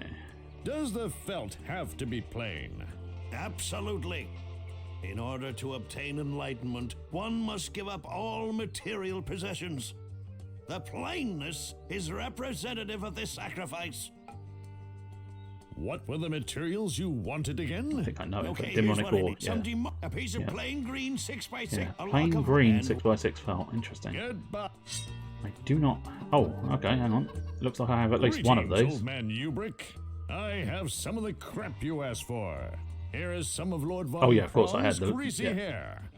Does the felt have to be plain? Absolutely. In order to obtain enlightenment, one must give up all material possessions. The plainness is representative of this sacrifice. What were the materials you wanted I again? think I know it. Okay, But here's demonic what I ore. need. Yeah. A piece of plain green 6x6. Yeah. A lock Plain of green and 6x6 felt. Interesting. Goodbye. I do not. Oh, okay, hang on. Looks like I have at least one of Greetings, these. Old man Ubrick. I have some of the crap you asked for. Here is some of Lord Von Oh, yeah, of course, I had Prong's the- greasy yeah. hair.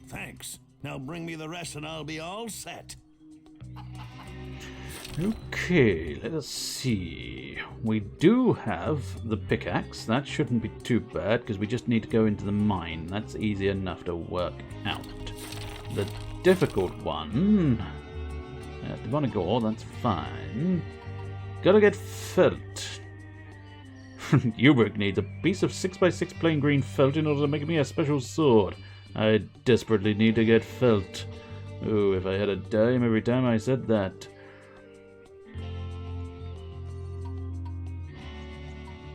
Thanks. Now bring me the rest and I'll be all set. Okay, let us see. We do have the pickaxe. That shouldn't be too bad because we just need to go into the mine. That's easy enough to work out. The difficult one... demonic ore, that's fine. Gotta get felt. Ubrick needs a piece of 6x6 plain green felt in order to make me a special sword. I desperately need to get felt. Oh, if I had a dime every time I said that.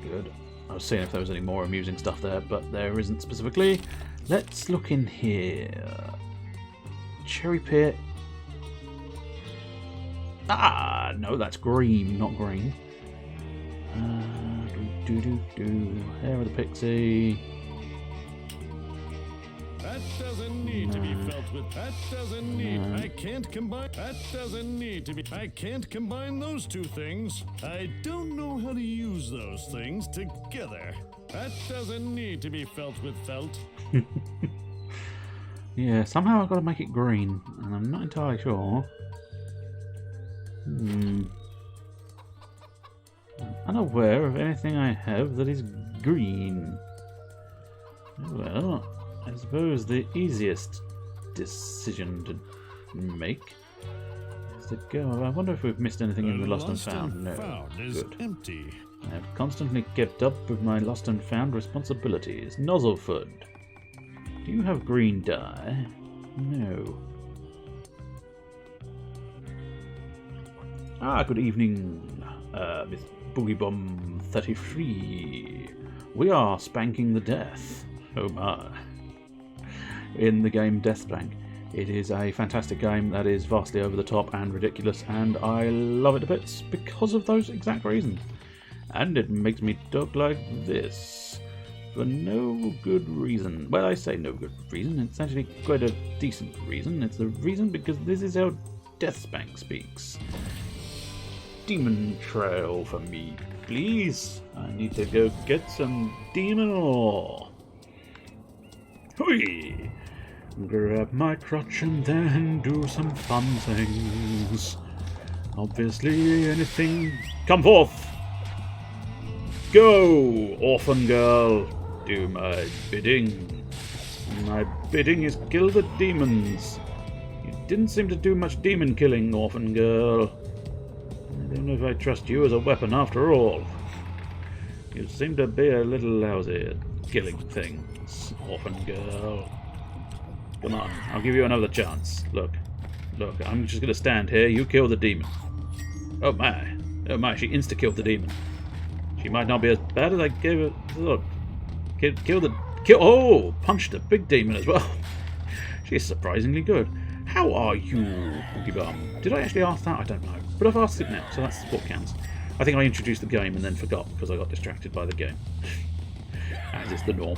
Good. I was seeing if there was any more amusing stuff there, but there isn't specifically. Let's look in here. Cherry pit. Ah, no, that's green, not green. Hair of the pixie. That doesn't need to be felt with. That doesn't need. I can't combine. That doesn't need to be. I can't combine those two things. I don't know how to use those things together. That doesn't need to be felt with felt. Yeah, somehow I've got to make it green, and I'm not entirely sure. I'm unaware of anything I have that is green. Well, I suppose the easiest decision to make is to go. I wonder if we've missed anything in the lost and found. No. Found is Good. empty. I have constantly kept up with my lost and found responsibilities. Nozzlefoot. Do you have green dye? No. Ah, good evening, Miss Boogie Bomb 33. We are spanking the death. Oh my. In the game DeathSpank. It is a fantastic game that is vastly over the top and ridiculous, and I love it to bits because of those exact reasons. And it makes me talk like this for no good reason. Well, I say no good reason. It's actually quite a decent reason. It's the reason because this is how DeathSpank speaks. Demon trail for me, please. I need to go get some demon ore. Hui! Grab my crutch and then do some fun things. Obviously, anything. Come forth! Go, orphan girl. Do my bidding. My bidding is kill the demons. You didn't seem to do much demon killing, orphan girl. I don't know if I trust you as a weapon after all. You seem to be a little lousy at killing things, orphan girl. Come on, I'll give you another chance. Look, I'm just gonna stand here, you kill the demon. Oh my, she insta-killed the demon. She might not be as bad as I gave her. Look, oh, punched a big demon as well. She's surprisingly good. How are you, Boogie Bum? Did I actually ask that? I don't know. But I've asked it now, so that's what counts. I think I introduced the game and then forgot because I got distracted by the game. As is the norm.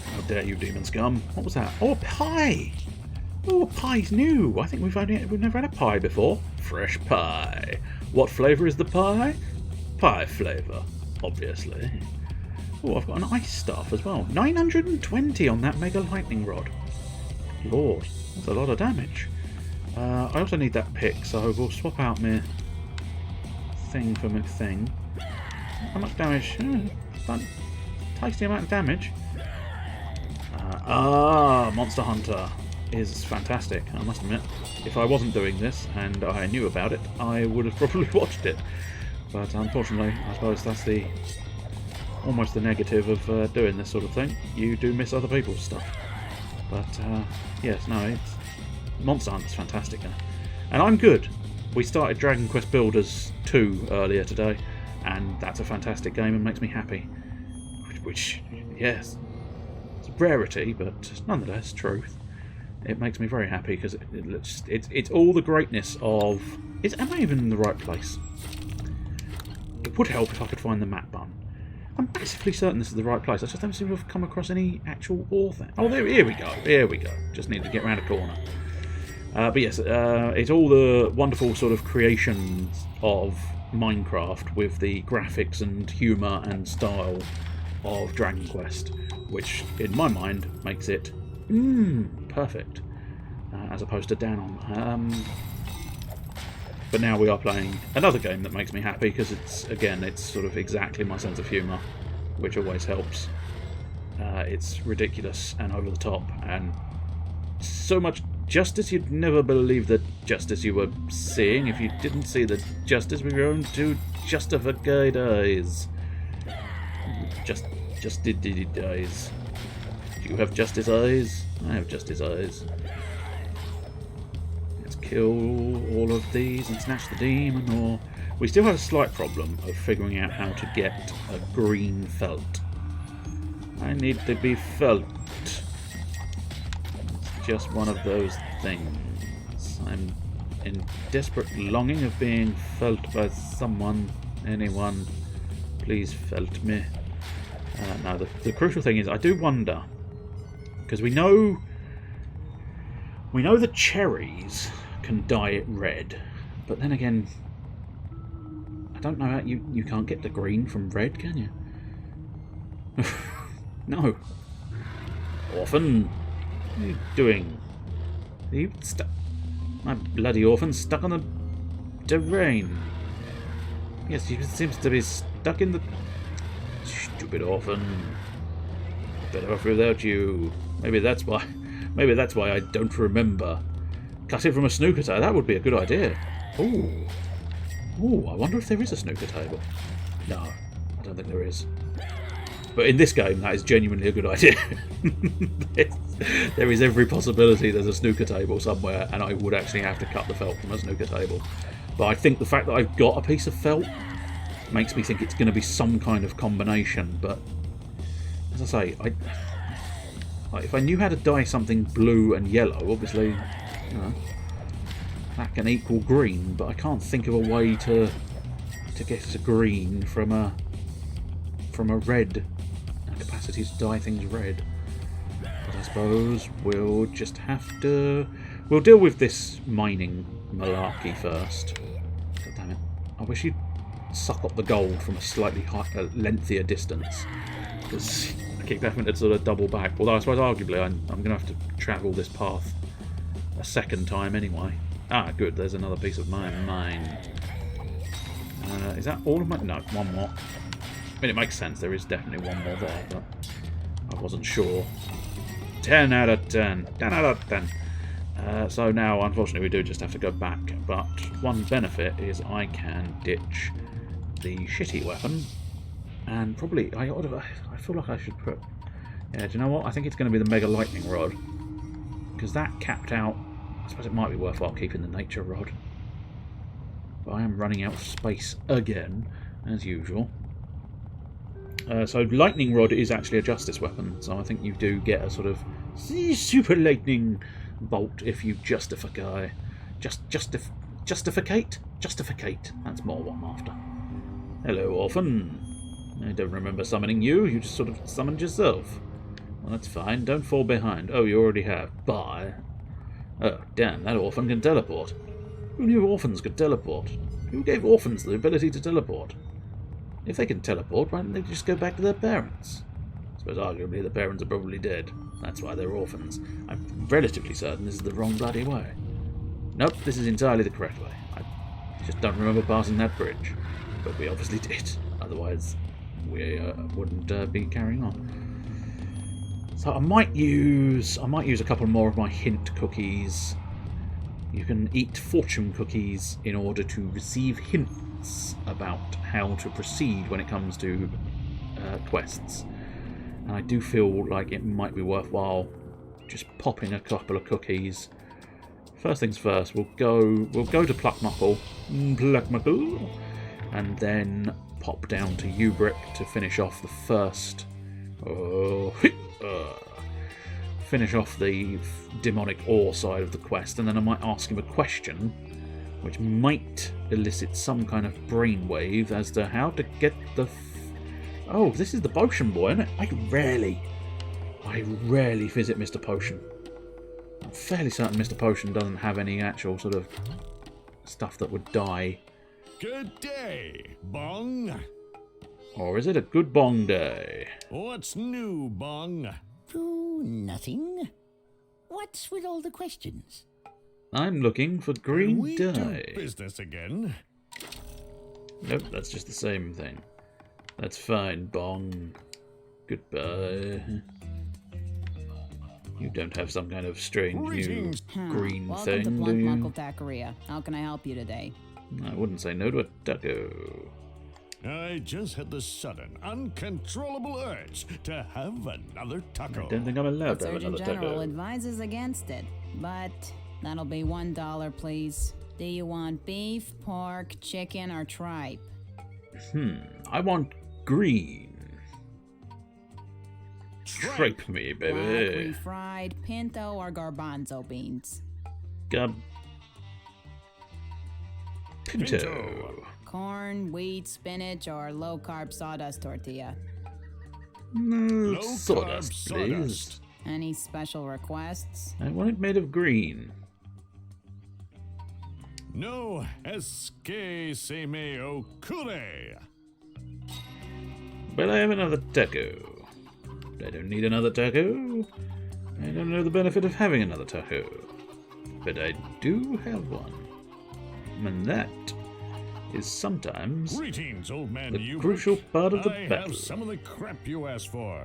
How dare you, demon scum? What was that? Oh, a pie! Oh, pie's new. I think we've never had a pie before. Fresh pie. What flavour is the pie? Pie flavour, obviously. Oh, I've got an ice staff as well. 920 on that mega lightning rod. Lord, that's a lot of damage. I also need that pick, so we'll swap out my thing for my thing. How much damage? Tasty amount of damage. Monster Hunter is fantastic, I must admit. If I wasn't doing this and I knew about it, I would have probably watched it. But unfortunately, I suppose that's almost the negative of doing this sort of thing. You do miss other people's stuff. But yes, no, Monster Hunter's fantastic. And I'm good. We started Dragon Quest Builders 2 earlier today, and that's a fantastic game and makes me happy. Which yes, it's a rarity, but nonetheless, truth. It makes me very happy because it's all the greatness of. Am I even in the right place? It would help if I could find the map button. I'm basically certain this is the right place. I just don't seem to have come across any actual author. Oh, here we go. Here we go. Just need to get around a corner. But yes, it's all the wonderful sort of creations of Minecraft with the graphics and humour and style of Dragon Quest, which, in my mind, makes it perfect, as opposed to Danon. But now we are playing another game that makes me happy because it's sort of exactly my sense of humour, which always helps. It's ridiculous and over the top and so much justice you'd never believe the justice you were seeing if you didn't see the justice with your own two justified eyes. Just did eyes. Do you have justice eyes? I have justice eyes. Let's kill all of these and snatch the demon, or... We still have a slight problem of figuring out how to get a green felt. I need to be felt. It's just one of those things. I'm in desperate longing of being felt by someone, anyone. Please felt me. Now, the crucial thing is, I do wonder, because we know the cherries can dye it red, but then again, I don't know how you can't get the green from red, can you? No. Orphan, what are you doing? Are you stuck? My bloody orphan stuck on the terrain. Yes, he seems to be stuck in the... Stupid orphan. Better off without you. Maybe that's why I don't remember. Cut it from a snooker table. That would be a good idea. Ooh. Ooh, I wonder if there is a snooker table. No, I don't think there is. But in this game, that is genuinely a good idea. There is every possibility there's a snooker table somewhere, and I would actually have to cut the felt from a snooker table. But I think the fact that I've got a piece of felt makes me think it's going to be some kind of combination. But as I say, if I knew how to dye something blue and yellow, obviously, you know, that can equal green. But I can't think of a way to get a green from a red. Capacity to dye things red. But I suppose we'll just have to... We'll deal with this mining malarkey first. God damn it. I wish you'd suck up the gold from a slightly lengthier distance. Because I keep having to sort of double back. Although I suppose arguably I'm going to have to travel this path a second time anyway. Ah, good. There's another piece of my mind. Is that all of my... No, one more. I mean, it makes sense. There is definitely one more there, but I wasn't sure. 10 out of 10. 10 out of 10. So now, unfortunately, we do just have to go back. But one benefit is I can ditch the shitty weapon. And probably... I feel like I should put... Yeah, do you know what? I think it's going to be the Mega Lightning Rod. Because that capped out... I suppose it might be worthwhile keeping the Nature Rod. But I am running out of space again, as usual. So Lightning Rod is actually a Justice weapon, so I think you do get a sort of Super Lightning Bolt if you justify. Justificate? Justificate. That's more what I'm after. Hello, Orphan. I don't remember summoning you. You just sort of summoned yourself. Well, that's fine. Don't fall behind. Oh, you already have. Bye. Oh, damn, that orphan can teleport. Who knew orphans could teleport? Who gave orphans the ability to teleport? If they can teleport, why don't they just go back to their parents? I suppose arguably the parents are probably dead. That's why they're orphans. I'm relatively certain this is the wrong bloody way. Nope, this is entirely the correct way. I just don't remember passing that bridge. But we obviously did. Otherwise, we wouldn't be carrying on. So I might use a couple more of my hint cookies. You can eat fortune cookies in order to receive hints about how to proceed when it comes to quests. And I do feel like it might be worthwhile just popping a couple of cookies. First things first, we'll go to Pluckmuckle, and then pop down to Ubrick to finish off the first. Finish off the demonic ore side of the quest, and then I might ask him a question which might elicit some kind of brainwave as to how to get the... Oh, this is the Potion Boy, isn't it? I rarely visit Mr. Potion. I'm fairly certain Mr. Potion doesn't have any actual sort of stuff that would die. Good day, Bong. Or is it a good bong day? What's new, Bong? Oh, nothing. What's with all the questions? I'm looking for green We dye. do business again. Nope, that's just the same thing. That's fine, Bong. Goodbye. You don't have some kind of strange new Greetings. green Welcome thing, to do Plunk you? Muckle Taqueria. How can I help you today? I wouldn't say no to a taco. I just had the sudden, uncontrollable urge to have another taco. I don't think I'm allowed to have Surgeon another General taco. advises against it, but that'll be $1, please. Do you want beef, pork, chicken, or tripe? I want green. Tripe me, Black, baby. refried, pinto, or garbanzo beans? Pinto. Corn, wheat, spinach, or low-carb sawdust tortilla? Low Sawdust, carb please. sawdust. Any special requests? I want it made of green. No esque se me ocurre. But I have another taco. I don't need another taco. I don't know the benefit of having another taco. But I do have one. And that is sometimes Greetings, old man. the crucial part of the I battle. have some of the crap you asked for.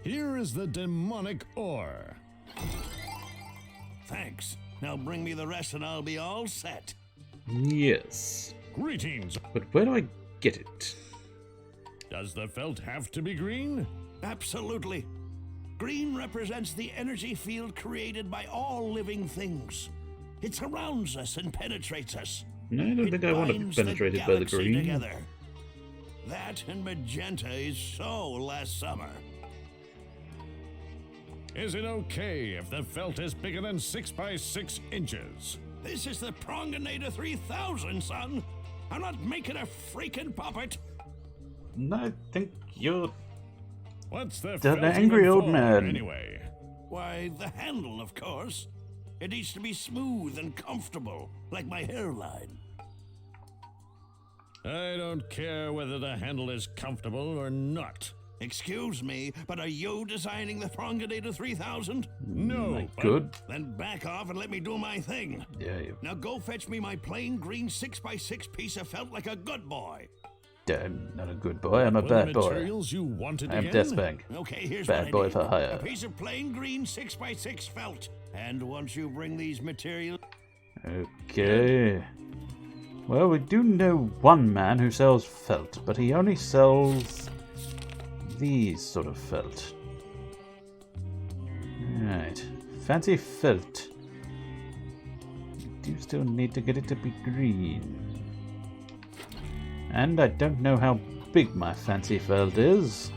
Here is the demonic ore. Thanks. Now bring me the rest and I'll be all set. Yes. Greetings. But where do I get it? Does the felt have to be green? Absolutely. Green represents the energy field created by all living things. It surrounds us and penetrates us. No, I don't think I want to be binds penetrated by the galaxy green. Together. That and magenta is so last summer. Is it okay if the felt is bigger than 6 by 6 inches? This is the Pronginator 3000, son. I'm not making a freaking puppet. No, I think you're... What's the An felt angry even old for, man. Anyway, Why, the handle, of course. It needs to be smooth and comfortable, like my hairline. I don't care whether the handle is comfortable or not. Excuse me, but are you designing the Unedited 3000? No. Good. Then back off and let me do my thing. Yeah, you. Now go fetch me my plain green 6x6 piece of felt like a good boy. I'm not a good boy, I'm a What bad were the boy. materials you wanted I'm again? DeathSpank. Okay, here's Bad what boy I need. for hire. A piece of plain green 6x6 felt. And once you bring these materials... Okay. Well, we do know one man who sells felt, but he only sells these sort of felt. Right. Fancy felt. Do still need to get it to be green. And I don't know how big my fancy felt is.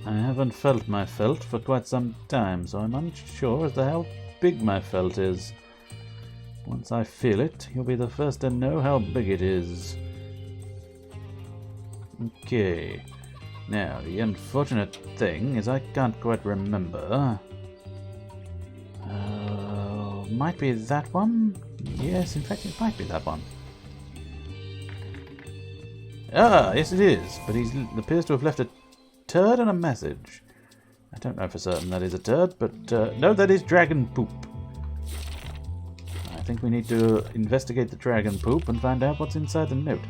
I haven't felt my felt for quite some time, so I'm unsure as to how big my felt is. Once I feel it, you'll be the first to know how big it is. Okay. Now, the unfortunate thing is I can't quite remember. Might be that one? Yes, in fact, it might be that one. Ah, yes it is, but he appears to have left a turd and a message. I don't know for certain that is a turd, but no, that is dragon poop. I think we need to investigate the dragon poop and find out what's inside the note.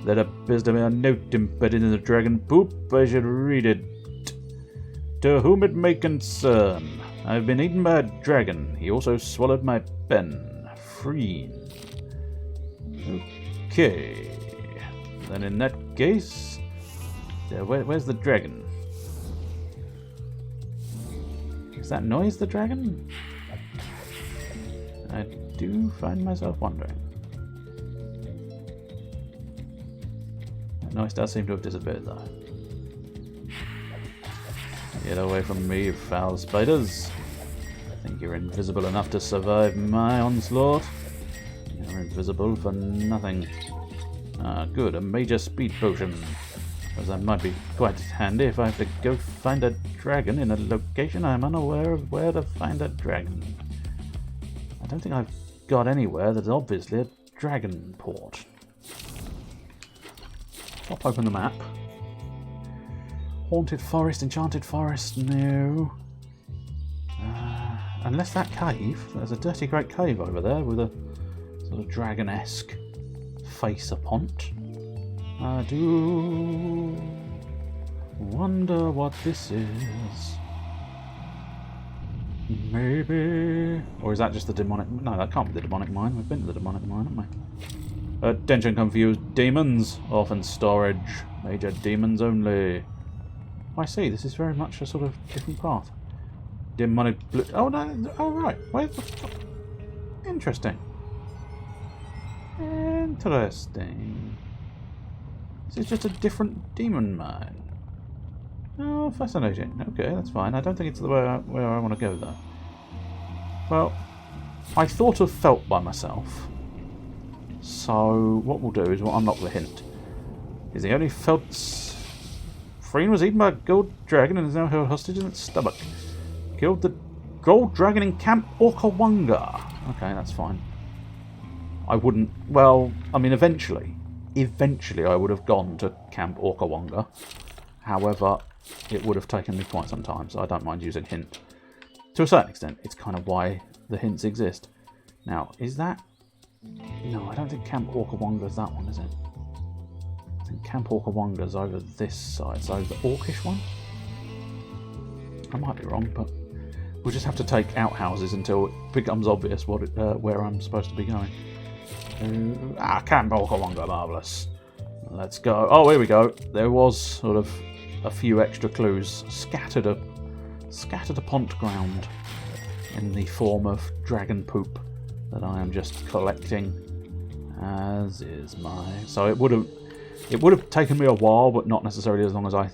There appears to be a note embedded in the dragon poop. I should read it. To whom it may concern. I've been eaten by a dragon. He also swallowed my pen. Freen. Okay. Then in that case... where's the dragon? Is that noise the dragon? I do find myself wondering. That noise does seem to have disappeared though. Get away from me, you foul spiders. I think you're invisible enough to survive my onslaught. You're invisible for nothing. Ah, good, a major speed potion. As that might be quite handy if I have to go find a dragon in a location I'm unaware of where to find a dragon. I don't think I've got anywhere that's obviously a dragon port. Pop open the map. Haunted forest, enchanted forest, no. Unless that cave, there's a dirty great cave over there with a sort of dragon-esque face upon it. I do wonder what this is. Maybe... Or is that just the demonic... No, that can't be the demonic mine. We've been to the demonic mine, haven't we? Attention confused demons. Orphan storage. Major demons only. I see, this is very much a sort of different path. Demonic blue... Oh, no. Oh, right. Where's the... Interesting. Interesting. This is just a different demon mine. Oh, fascinating. Okay, that's fine. I don't think it's the way where I want to go, though. Well, I thought of felt by myself. So, what we'll do is we'll unlock the hint. Is the only felt's... Freen was eaten by a gold dragon and is now held hostage in its stomach. Killed the gold dragon in Camp Orkawunga. Okay, that's fine. I wouldn't... Well, I mean, eventually I would have gone to Camp Orkawunga. However, it would have taken me quite some time, so I don't mind using hint. To a certain extent, it's kind of why the hints exist. Now, is that... No, I don't think Camp Orkawunga is that one, is it? I think Camp Orkawunga is over this side, so the orcish one? I might be wrong, but we'll just have to take outhouses until it becomes obvious what where I'm supposed to be going. Camp Orkawunga, marvellous. Let's go. Oh, here we go. There was sort of a few extra clues scattered upon ground in the form of dragon poop that I am just collecting, as is my... So it would have taken me a while, but not necessarily as long as I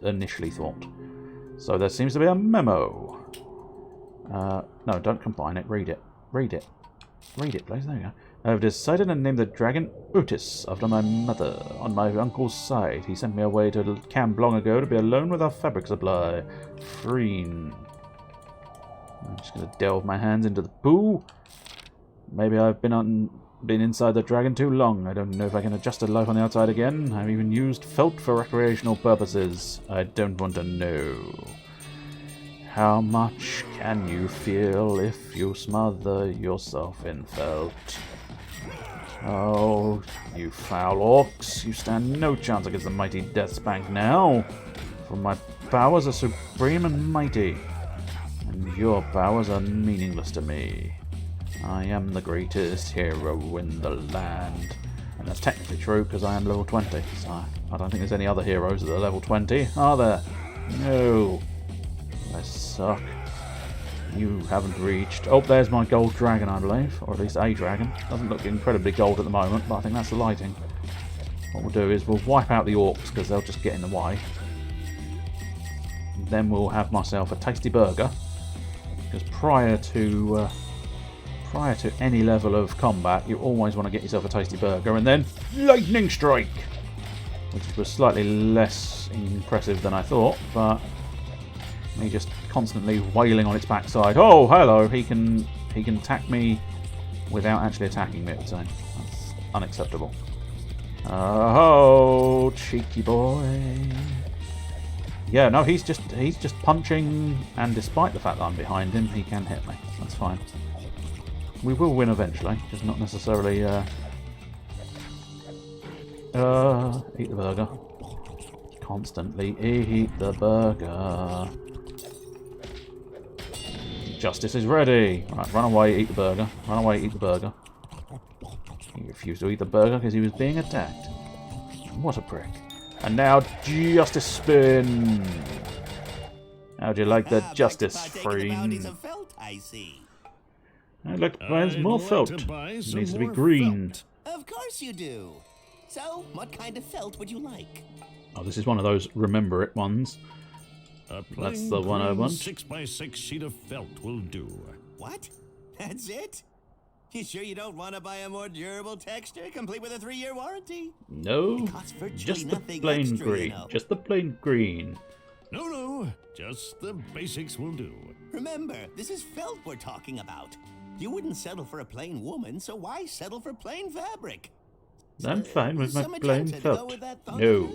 initially thought. So there seems to be a memo. No, don't combine it. Read it. Read it. Read it, please. There you go. I've decided to name the dragon Otis after my mother on my uncle's side. He sent me away to camp long ago to be alone with our fabric supply. Freen. I'm just going to delve my hands into the poo. Maybe I've been been inside the dragon too long. I don't know if I can adjust to life on the outside again. I've even used felt for recreational purposes. I don't want to know. How much can you feel if you smother yourself in felt? Oh, you foul orcs. You stand no chance against the mighty DeathSpank now. For my powers are supreme and mighty, and your powers are meaningless to me. I am the greatest hero in the land. And that's technically true because I am level 20, so I don't think there's any other heroes that are level 20, are there? No. I suck. You haven't reached... Oh, there's my gold dragon, I believe. Or at least a dragon. Doesn't look incredibly gold at the moment, but I think that's the lighting. What we'll do is we'll wipe out the orcs because they'll just get in the way. Then we'll have myself a tasty burger. Because prior to any level of combat, you always want to get yourself a tasty burger. And then lightning strike! Which was slightly less impressive than I thought, but... me just constantly wailing on its backside. Oh, hello! He can attack me without actually attacking me, I would say. That's unacceptable. Oh, cheeky boy. Yeah, no, he's just punching, and despite the fact that I'm behind him, he can hit me. That's fine. We will win eventually, just not necessarily eat the burger. Constantly eat the burger. Justice is ready. Right, run away, eat the burger. Run away, eat the burger. He refused to eat the burger because he was being attacked. What a prick. And now, justice spin. How'd you like the justice friend? Hey, look, there's more felt. It needs to be green. Of course you do. So, what kind of felt would you like? Oh, this is one of those remember it ones. That's the one I want. 6x6 sheet of felt will do. What? That's it? You sure you don't want to buy a more durable texture, complete with a 3-year warranty? No, just the plain green. You know. Just the plain green. No, just the basics will do. Remember, this is felt we're talking about. You wouldn't settle for a plain woman, so why settle for plain fabric? I'm fine with my plain felt. No.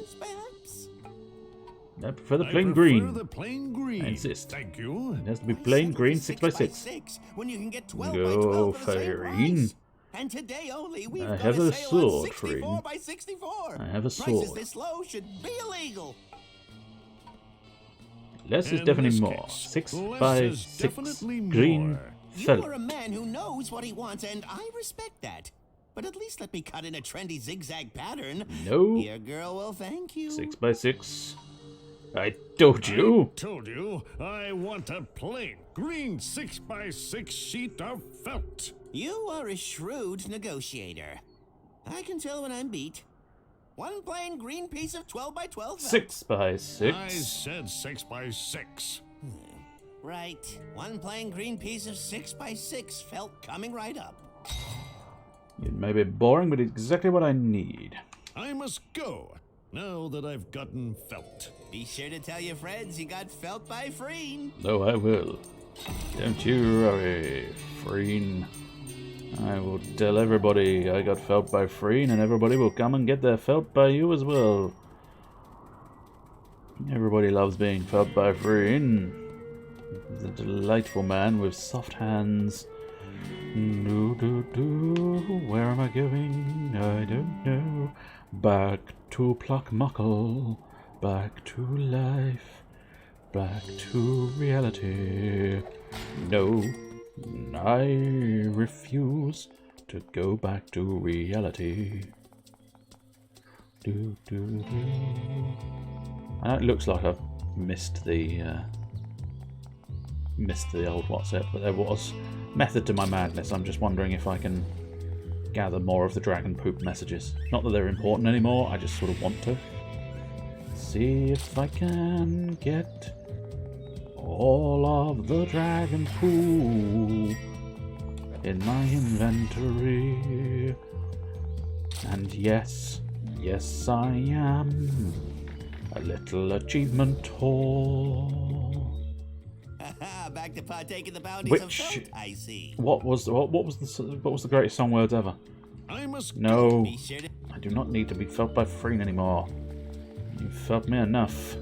I prefer the plain green. The plain green. I insist. Thank you. It has to be plain green 6x6. When you can get 12 Go, by 12 for the same Farine. And today only we've I got have a sale sword, on 64 Farine. by 64. I have a Prices sword. this low should be illegal. Less is definitely more. 6x6 green felt. You are a man who knows what he wants, and I respect that. But at least let me cut in a trendy zigzag pattern. No. Your girl will thank you. 6x6. I told you. I told you. I want a plain green 6x6 sheet of felt. You are a shrewd negotiator. I can tell when I'm beat. One plain green piece of 12 by 12 felt. 6x6. I said 6x6. Right. One plain green piece of 6x6 felt coming right up. It may be boring, but it's exactly what I need. I must go, now that I've gotten felt. Be sure to tell your friends you got felt by Freen. Oh, I will. Don't you worry, Freen. I will tell everybody I got felt by Freen, and everybody will come and get their felt by you as well. Everybody loves being felt by Freen. He's a delightful man with soft hands. Where am I going? I don't know. Back to Pluckmuckle. Back to life. Back to reality. No, I refuse to go back to reality. And it looks like I've missed the old WhatsApp, but there was method to my madness. I'm just wondering if I can gather more of the dragon poop messages. Not that they're important anymore, I just sort of want to. See if I can get all of the dragon poo in my inventory. And yes, I am a little achievement whore. Back to partaking the bounties of felt, I see. What was the greatest song words ever? I must No, Be sure to... I do not need to be felt by Freen anymore. You've felt me enough.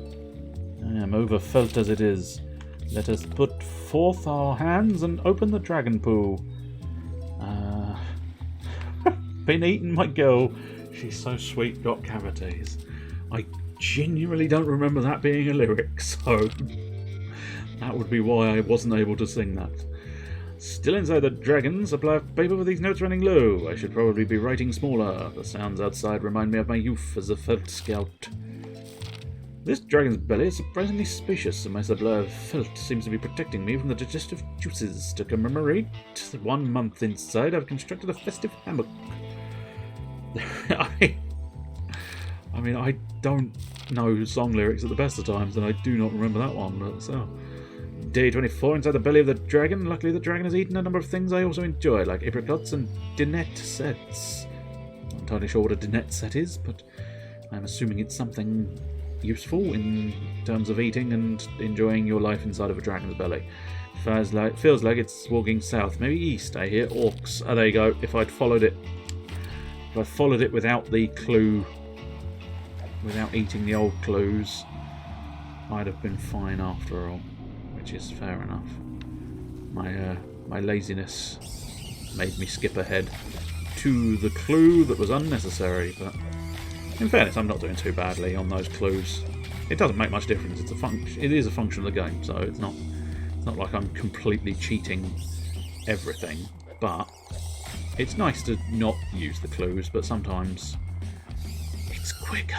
I am overfelt as it is. Let us put forth our hands and open the dragon pool. Been eating my girl. She's so sweet, got cavities. I genuinely don't remember that being a lyric, so that would be why I wasn't able to sing that. Still inside the dragon, supply of paper with these notes running low. I should probably be writing smaller. The sounds outside remind me of my youth as a felt scout. This dragon's belly is surprisingly spacious, and my supply of felt seems to be protecting me from the digestive juices. To commemorate 1 month inside, I've constructed a festive hammock. I mean, I don't know song lyrics at the best of times, and I do not remember that one, but so. Day 24 inside the belly of the dragon. Luckily, the dragon has eaten a number of things I also enjoy, like apricots and dinette sets. Not entirely sure what a dinette set is, but I'm assuming it's something useful in terms of eating and enjoying your life inside of a dragon's belly. Feels like it's walking south, maybe east. I hear orcs. Oh, there you go. If I'd followed it without the clue, without eating the old clues, I'd have been fine after all, which is fair enough. My laziness made me skip ahead to the clue that was unnecessary, but in fairness, I'm not doing too badly on those clues. It doesn't make much difference. It's a function. It is a function of the game, so it's not like I'm completely cheating everything. But it's nice to not use the clues, but sometimes it's quicker.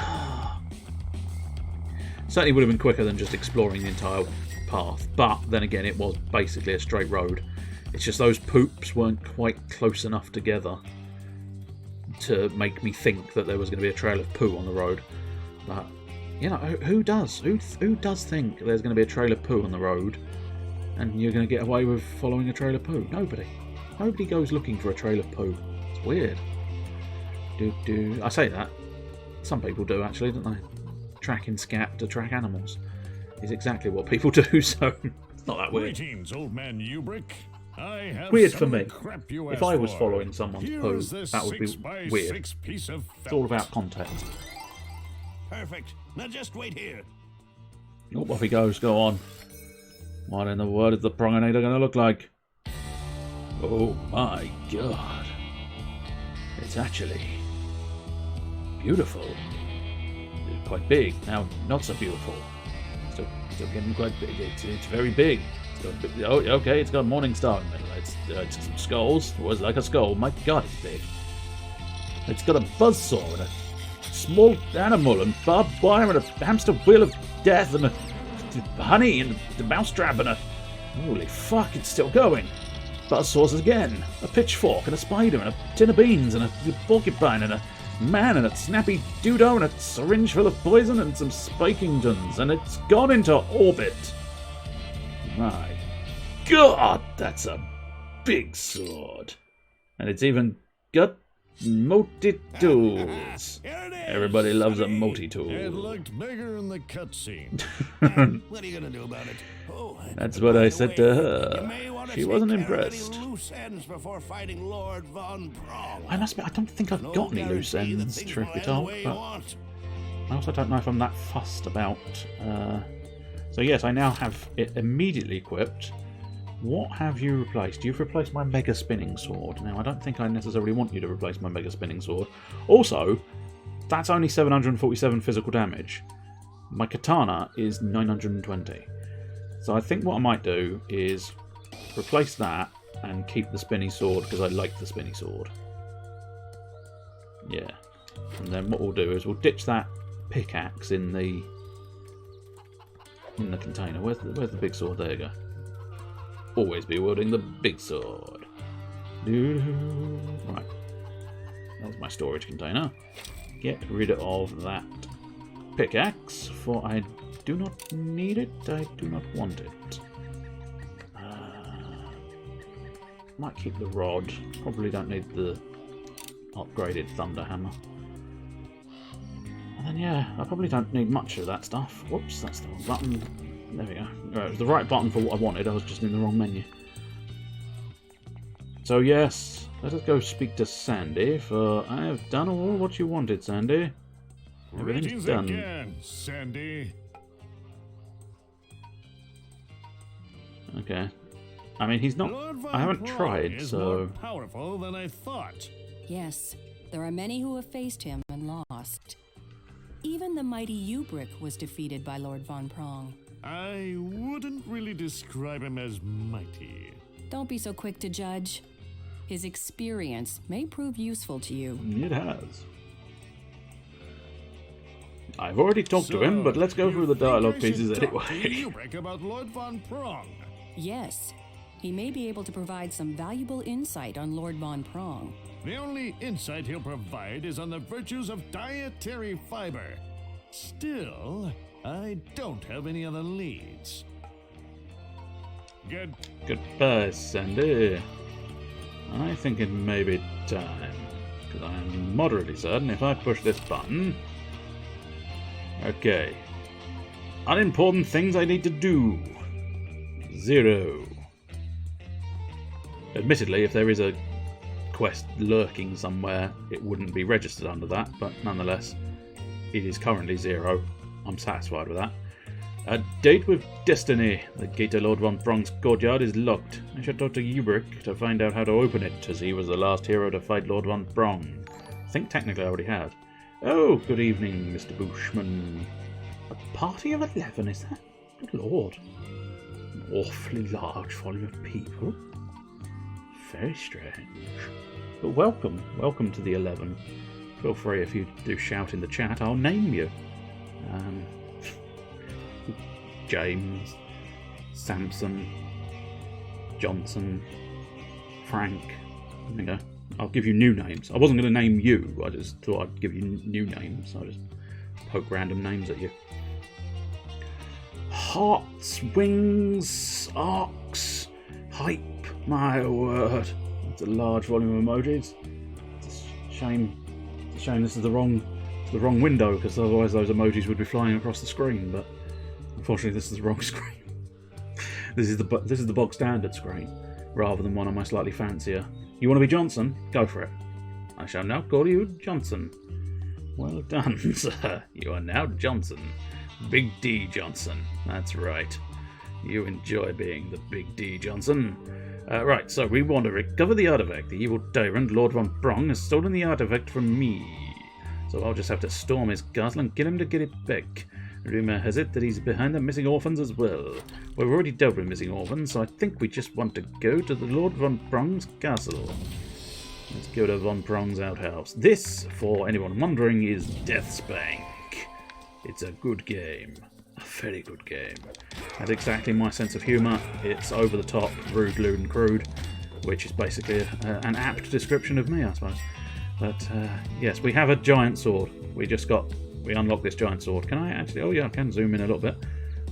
Certainly would have been quicker than just exploring the entire path, but then again, it was basically a straight road. It's just those poops weren't quite close enough together to make me think that there was going to be a trail of poo on the road. But you know, who does think there's going to be a trail of poo on the road and you're going to get away with following a trail of poo? Nobody goes looking for a trail of poo. It's weird. I say that, some people do actually, don't they? Tracking scat to track animals is exactly what people do, so it's not that weird. Greetings, old man Ubrick. I have Weird for me. crap you If asked I was for. following someone's poo, Here's this that would be 6x6 weird. piece of It's all felt. about context. Perfect. Now just wait here. Oh, off he goes. Go on. What in the world is the progenitor going to look like? Oh my god. It's actually beautiful. It's quite big. Now, not so beautiful. Still getting quite big. It's very big. Oh, okay, it's got a morning star in the middle. It's some skulls. It was like a skull. My god, it's big. It's got a buzzsaw and a small animal and barbed wire and a hamster wheel of death and a honey and a mousetrap and a... Holy fuck, it's still going. Buzzsaws again. A pitchfork and a spider and a tin of beans and a porcupine and a man and a snappy dodo and a syringe full of poison and some spikingtons, and it's gone into orbit. My god, that's a big sword. And it's even got multi-tools. Here it is. Everybody loves a It multi-tool. looked bigger in the cutscene. What are you gonna do about it? Oh, That's and what by I the said way, to you her. may wanna She take wasn't care of any impressed. loose ends before fighting Lord Von Prong. I must be. I don't think I've No got any loose guarantee that ends, things truth will be end the told. way you But want. I also don't know if I'm that fussed about. So yes, I now have it immediately equipped. What have you replaced? You've replaced my Mega Spinning Sword. Now, I don't think I necessarily want you to replace my Mega Spinning Sword. Also, that's only 747 physical damage. My Katana is 920. So I think what I might do is replace that and keep the Spinny Sword because I like the Spinny Sword. Yeah. And then what we'll do is we'll ditch that pickaxe in the container. Where's the big sword? There you go. Always be wielding the big sword. Right. That's my storage container. Get rid of that pickaxe, for I do not need it. I do not want it. Might keep the rod. Probably don't need the upgraded thunder hammer. And then yeah, I probably don't need much of that stuff. Whoops, that's the wrong button. There we go. Right, it was the right button for what I wanted, I was just in the wrong menu. So yes, let us go speak to Sandy, for I have done all what you wanted, Sandy. Everything's Greetings done. again, Sandy. Okay. I mean, he's not. Lord Von I haven't Prong tried, is so. more powerful than I thought. Yes, there are many who have faced him and lost. Even the mighty Ubrick was defeated by Lord Von Prong. I wouldn't really describe him as mighty. Don't be so quick to judge. His experience may prove useful to you. It has. I've already talked to him, but let's go through the dialogue pieces anyway. Ubrick about Lord Von Prong. Yes, he may be able to provide some valuable insight on Lord Von Prong. The only insight he'll provide is on the virtues of dietary fiber. Still, I don't have any other leads. Goodbye, Sandy. I think it may be time, because I am moderately certain if I push this button. Okay. Unimportant things I need to do. 0. Admittedly, if there is a quest lurking somewhere, it wouldn't be registered under that, but nonetheless, it is currently 0. I'm satisfied with that. A date with Destiny. The gate to Lord Von Prong's courtyard is locked. I should talk to Ubrick to find out how to open it, as he was the last hero to fight Lord Von Prong. I think technically I already have. Oh, good evening, Mr. Bushman. A party of 11, is that? Good lord. An awfully large volume of people. Very strange. But welcome. Welcome to the 11. Feel free, if you do shout in the chat, I'll name you. James, Samson, Johnson, Frank. You know, I'll give you new names. I wasn't going to name you. I just thought I'd give you new names. I just poke random names at you. Hearts, wings, arcs, hype. My word. It's a large volume of emojis. It's a shame. It's a shame this is the wrong window, because otherwise those emojis would be flying across the screen. But unfortunately, this is the wrong screen. This is the bog standard screen, rather than one of my slightly fancier. You want to be Johnson? Go for it. I shall now call you Johnson. Well done, sir. You are now Johnson. Big D Johnson. That's right. You enjoy being the Big D Johnson. Right, so we want to recover the artifact. The evil tyrant, Lord Von Prong, has stolen the artifact from me. So I'll just have to storm his castle and get him to get it back. Rumour has it that he's behind the missing orphans as well. We've already dealt with missing orphans, so I think we just want to go to the Lord Von Prong's castle. Let's go to Von Prong's outhouse. This, for anyone wondering, is DeathSpank. It's a good game. A very good game. Has exactly my sense of humour. It's over the top, rude, lewd and crude, which is basically an apt description of me, I suppose. But yes, we have a giant sword. We unlocked this giant sword. Can I actually? Oh yeah, I can zoom in a little bit.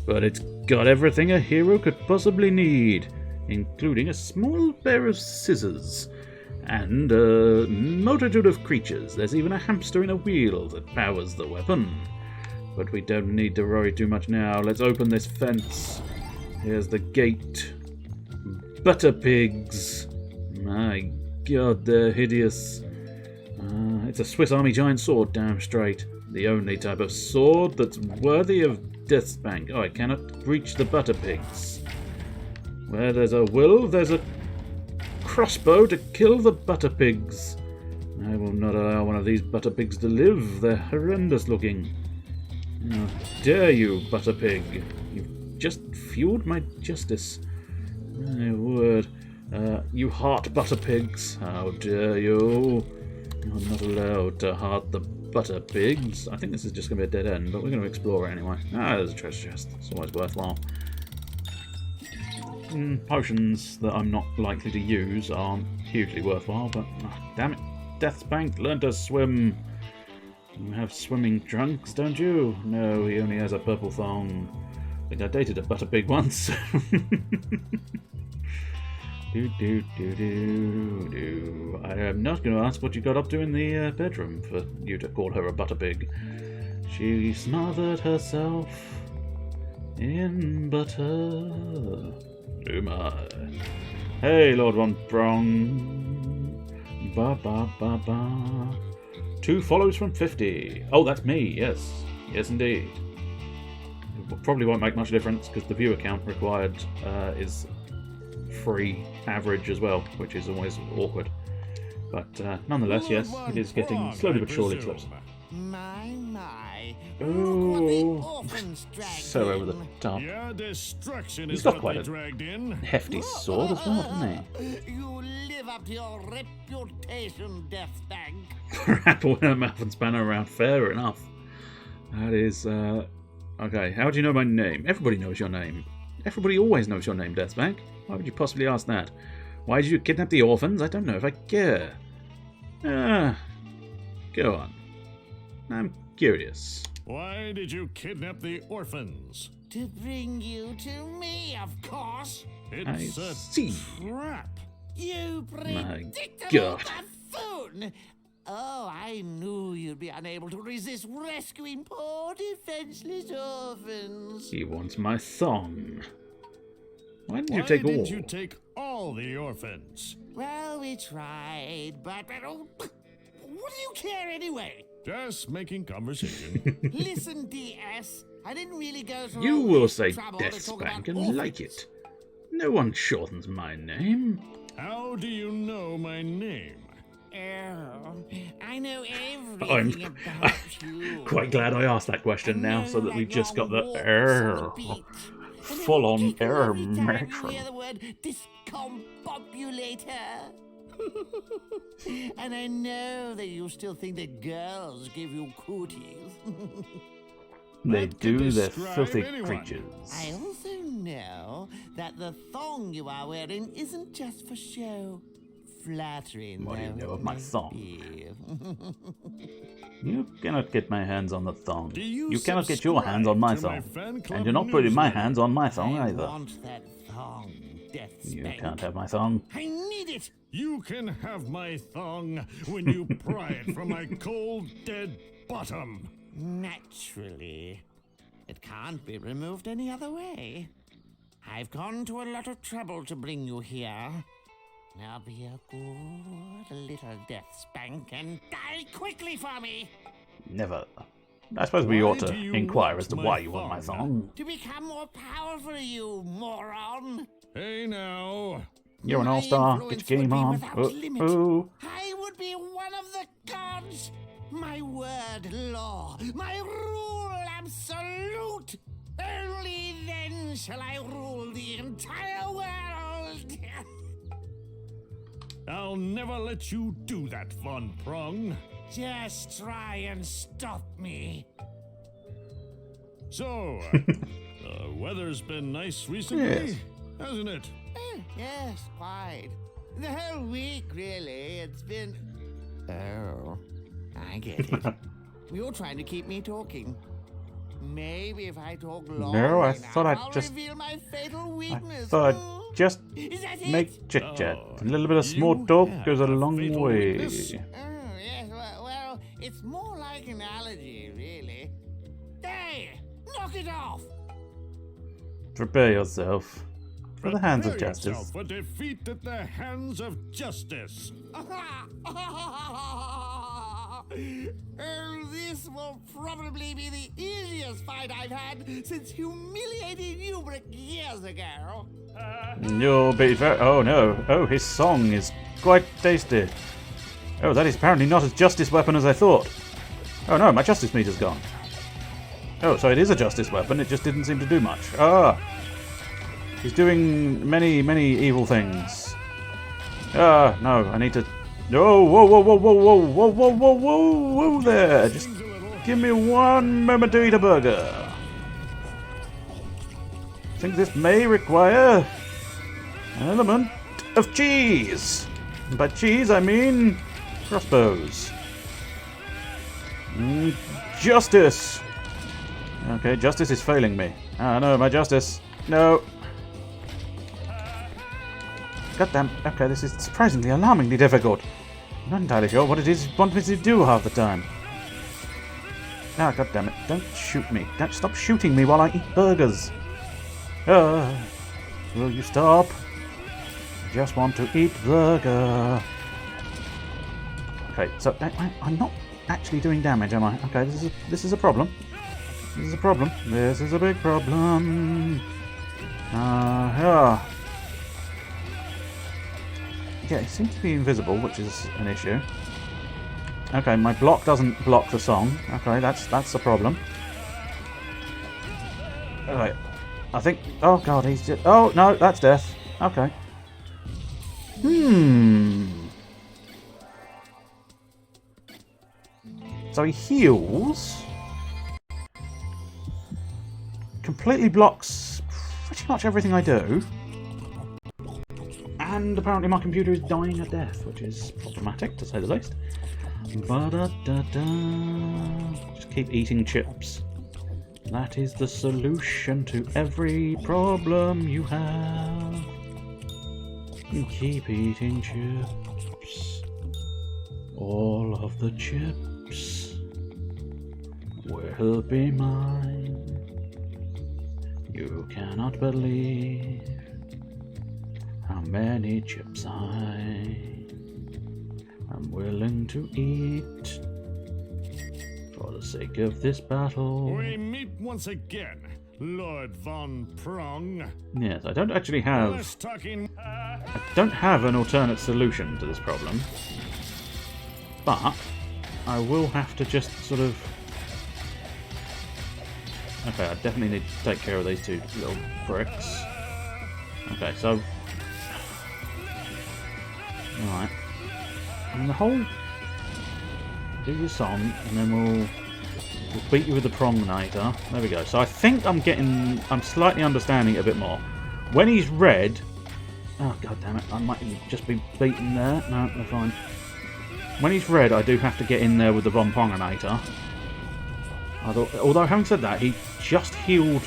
But it's got everything a hero could possibly need, including a small pair of scissors and a multitude of creatures. There's even a hamster in a wheel that powers the weapon. But we don't need to worry too much now. Let's open this fence. Here's the gate. Butter pigs. My god, they're hideous. It's a Swiss Army giant sword, damn straight. The only type of sword that's worthy of DeathSpank. Oh, I cannot reach the butter pigs. Where there's a will, there's a crossbow to kill the butter pigs. I will not allow one of these butter pigs to live. They're horrendous looking. How dare you, butter pig? You've just fueled my justice. My word. You heart butter pigs. How dare you? You're not allowed to heart the butter pigs. I think this is just going to be a dead end, but we're going to explore it anyway. There's a treasure chest. It's always worthwhile. Potions that I'm not likely to use aren't hugely worthwhile, but damn it. DeathSpank, learn to swim. You have swimming trunks, don't you? No, he only has a purple thong. I think I dated a butter pig once. I am not going to ask what you got up to in the bedroom for you to call her a butter pig. She smothered herself in butter. Oh my. Hey, Lord Von Brong. Ba ba ba ba. 2 follows from 50. Oh, that's me. Yes. Yes, indeed. It probably won't make much difference because the viewer count required is free average as well, which is always awkward. But nonetheless, yes, it is getting slowly but surely closer. My. Oh, so over the top. Your destruction He's is got what quite they a dragged in. hefty sword as well, hasn't he? You live up to your reputation, DeathSpank. Rattle her mouth and span her around. Fair enough. That is, okay, how do you know my name? Everybody knows your name. Everybody always knows your name, DeathSpank. Why would you possibly ask that? Why did you kidnap the orphans? I don't know if I care. Go on. I'm curious. Why did you kidnap the orphans? To bring you to me, of course. It's I a see. trap. You My predictable God. buffoon! Oh, I knew you'd be unable to resist rescuing poor defenseless orphans. He wants my thong. Why didn't you Why take didn't all? you take all the orphans? Well, we tried, but what do you care anyway? Just making conversation. Listen, DS, I didn't really go through You all will this say trouble to talk DeathSpank about and like orphans. it. No one shortens my name. How do you know my name? Oh, I know I'm everything about you. quite glad I asked that question now, so that we just got the full-on error You matron. hear the word discombobulator. And I know that you still think that girls give you cooties. They That could do, they're describe filthy anyone. creatures. I also know that the thong you are wearing isn't just for show. Flattering, What do you though know it of my may thong? be. You cannot get my hands on the thong. Do You cannot get your hands on my subscribe to thong. fan club And you're not putting my newsletter? hands on my thong I either. want that thong, You DeathSpank. can't have my thong. I need it. You can have my thong when you pry it from my cold, dead bottom. Naturally. It can't be removed any other way. I've gone to a lot of trouble to bring you here. Now be a good little DeathSpank and die quickly for me. Never. I suppose we Why ought to do you inquire want as to my why you want my thong? thong. To become more powerful, you moron. Hey now. You're an My all-star. influence Get your game would be on. without limit. Oh. I would be one of the gods. My word law. My rule absolute. Only then shall I rule the entire world. I'll never let you do that, Von Prong. Just try and stop me. So, the weather's been nice recently, Yes. hasn't it? Yes, quite. The whole week, really. It's been. Oh, I get it. You're trying to keep me talking. Maybe if I talk long No, I enough, thought I'd I'll just- reveal my fatal I weakness. thought Hmm? I'd just Is that it? make chit-chat. Oh, A little bit of small you talk have goes a a long fatal way. weakness. Oh, yes, well, it's more like an allergy, really. Hey, knock it off! Prepare yourself for the hands of Prepare justice. yourself for defeat at the hands of justice. Oh, this will probably be the easiest fight I've had since humiliating Ubrick years ago. You'll be very... Oh no. Oh, his song is quite tasty. Oh, that is apparently not as justice weapon as I thought. Oh no, my justice meter's gone. Oh, so it is a justice weapon, it just didn't seem to do much. Ah! He's doing many, many evil things. Ah, no, I need to... No, whoa, whoa, whoa, whoa, whoa, whoa, whoa, whoa, whoa, whoa there! Just give me one moment to eat a burger. I think this may require an element of cheese. And by cheese, I mean crossbows. Justice! Okay, justice is failing me. Ah, no, my justice. No. Goddamn. Okay, this is surprisingly alarmingly difficult. I'm not entirely sure what it is you want me to do half the time. Ah, goddammit. Don't shoot me. Don't stop shooting me while I eat burgers. Will you stop? Just want to eat burger. Okay, so I'm not actually doing damage, am I? Okay, this is a problem. This is a problem. This is a big problem. Yeah. Yeah, it seems to be invisible, which is an issue. Okay, my block doesn't block the song. Okay, that's a problem. Alright, I think... Oh god, he's just... Oh, no, that's death. Okay. So he heals. Completely blocks pretty much everything I do. And apparently my computer is dying a death, which is problematic, to say the least. Ba-da-da-da. Just keep eating chips. That is the solution to every problem you have. Keep eating chips. All of the chips will be mine. You cannot believe how many chips I am willing to eat for the sake of this battle. We meet once again, Lord Von Prong. Yes, I don't actually have... I don't have an alternate solution to this problem. But I will have to just sort of... Okay, I definitely need to take care of these two little bricks. Okay, so... Alright. I mean, the whole... Do your song, and then we'll beat you with the Prongnator. There we go. So I think I'm slightly understanding it a bit more. When he's red... Oh, god damn it. I might just be beaten there. No, they're fine. When he's red, I do have to get in there with the Von Prongnator. Although, having said that, he just healed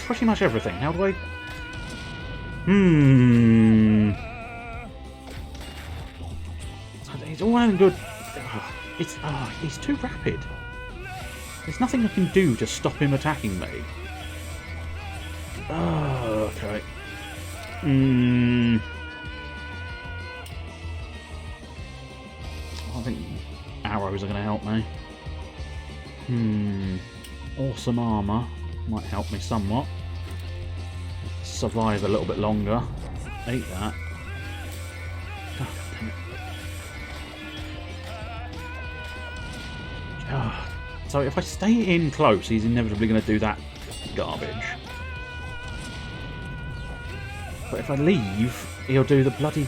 pretty much everything. How do I... It's all well and good. He's too rapid. There's nothing I can do to stop him attacking me. Oh, okay. I think arrows are going to help me. Awesome armor might help me somewhat. Survive a little bit longer. Eat that. God damn it. So if I stay in close, he's inevitably going to do that garbage. But if I leave, he'll do the bloody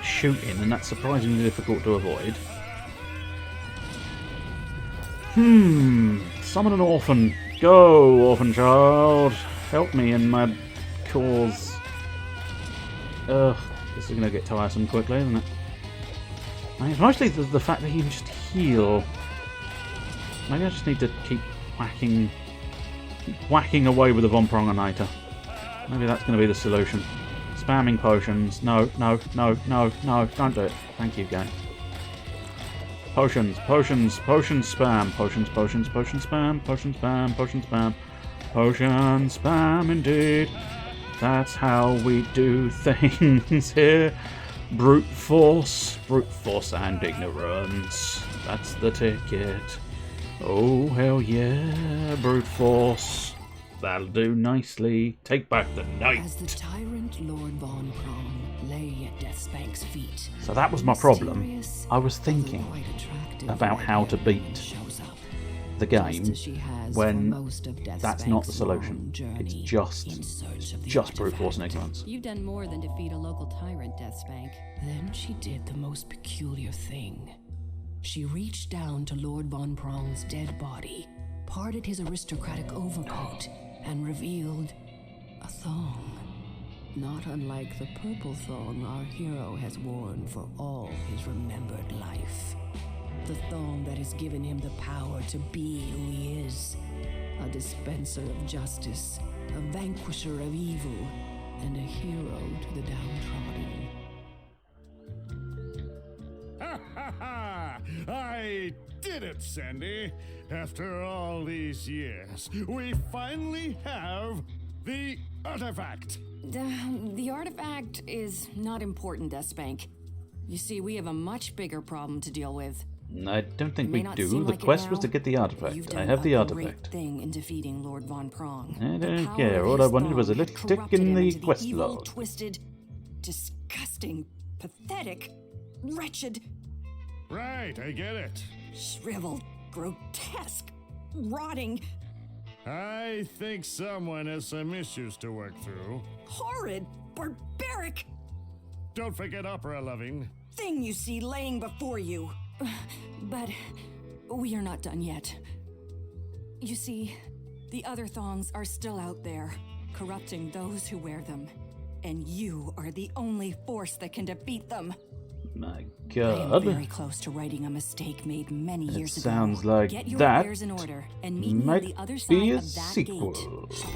shooting, and that's surprisingly difficult to avoid. Summon an orphan. Go, orphan child. Help me in my cause. Ugh, this is going to get tiresome quickly, isn't it? I mean, it's mostly the fact that he can just heal. Maybe I just need to keep whacking away with the Von Prongnator. Maybe that's going to be the solution. Spamming potions. No, don't do it. Thank you, game. Potions spam. Potions spam. Potion spam indeed. That's how we do things here. Brute force and ignorance. That's the ticket. Oh, hell yeah, brute force. That'll do nicely. Take back the night. As the tyrant Lord Von Prong lay at DeathSpank's feet. So that was my problem. I was thinking about how to beat the game when that's not the solution. It's just brute force and ignorance. You've done more than defeat a local tyrant, DeathSpank. Then she did the most peculiar thing. She reached down to Lord Von Prong's dead body, parted his aristocratic overcoat, and revealed a thong. Not unlike the purple thong our hero has worn for all his remembered life. The thong that has given him the power to be who he is. A dispenser of justice, a vanquisher of evil, and a hero to the downtrodden. I did it, Sandy. After all these years, we finally have the artifact? The artifact is not important, DeathSpank. You see, we have a much bigger problem to deal with. I don't think we May not do. seem The like it quest was now, to get the You've artifact. done I have the a artifact. great thing in defeating Lord Von Prong. I The don't power care. of All I his wanted was a bomb little tick corrupted in him the into quest evil, log. twisted, disgusting, pathetic, wretched, Right, I get it. shriveled, grotesque, rotting, I think someone has some issues to work through. horrid, barbaric Don't forget opera loving. thing you see laying before you. But we are not done yet. You see, the other thongs are still out there, corrupting those who wear them. And you are the only force that can defeat them. My I am God. very close to righting a mistake made many years ago. Sounds like Get your that affairs in order and meet me on might the other be side a of that sequel. gate.